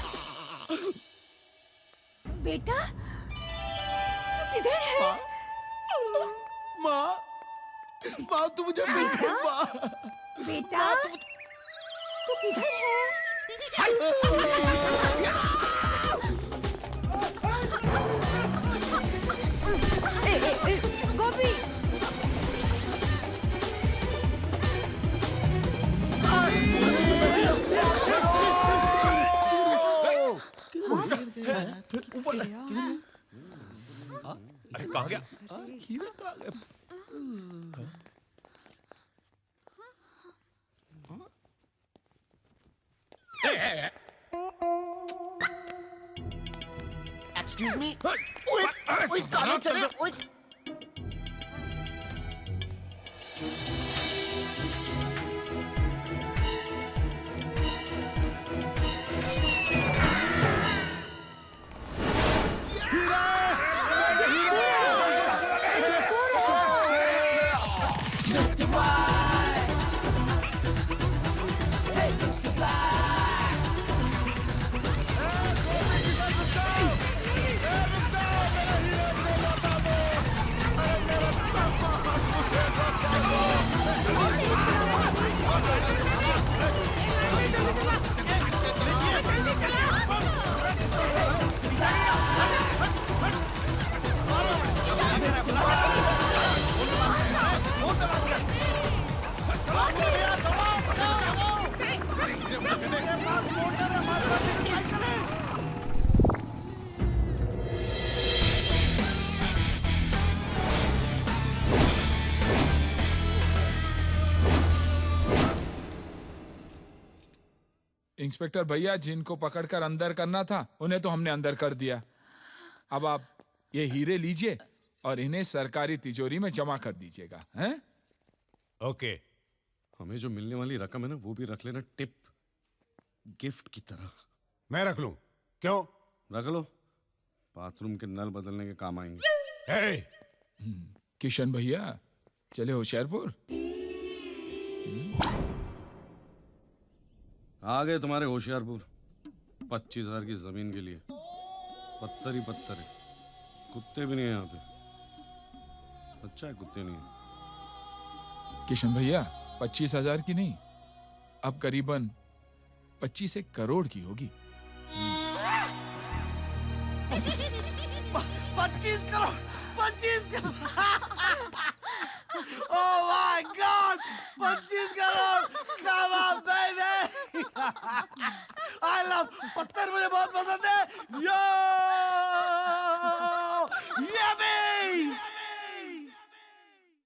बेटा तू किधर है माँ माँ तू मुझे मिल गई माँ बेटा तू किधर है गोपी अरे कहाँ गया? हीरा कहाँ गया? एक्सक्यूज मी ओए साले चल ओए इंस्पेक्टर भैया जिनको पकड़कर अंदर करना था उन्हें तो हमने अंदर कर दिया। अब आप ये हीरे लीजिए और इन्हें सरकारी तिजोरी में जमा कर दीजिएगा, हैं? ओके। हमें जो मिलने वाली रकम है ना वो भी रख लेना टिप गिफ्ट की तरह। मैं रख लूं? क्यों? रख लो, बाथरूम के नल बदलने के काम आएंगे। किशन भैया चले होशियारपुर। आ गए तुम्हारे होशियारपुर 25,000 की जमीन के लिए। पत्थर ही पत्थर है, कुत्ते भी नहीं है यहाँ पे। अच्छा है कुत्ते नहीं है। किशन भैया 25,000 की नहीं, अब करीबन 25 करोड़ की होगी। 25 crore 25 crore oh my God 25 crore come on baby I love पत्थर मुझे बहुत पसंद है यो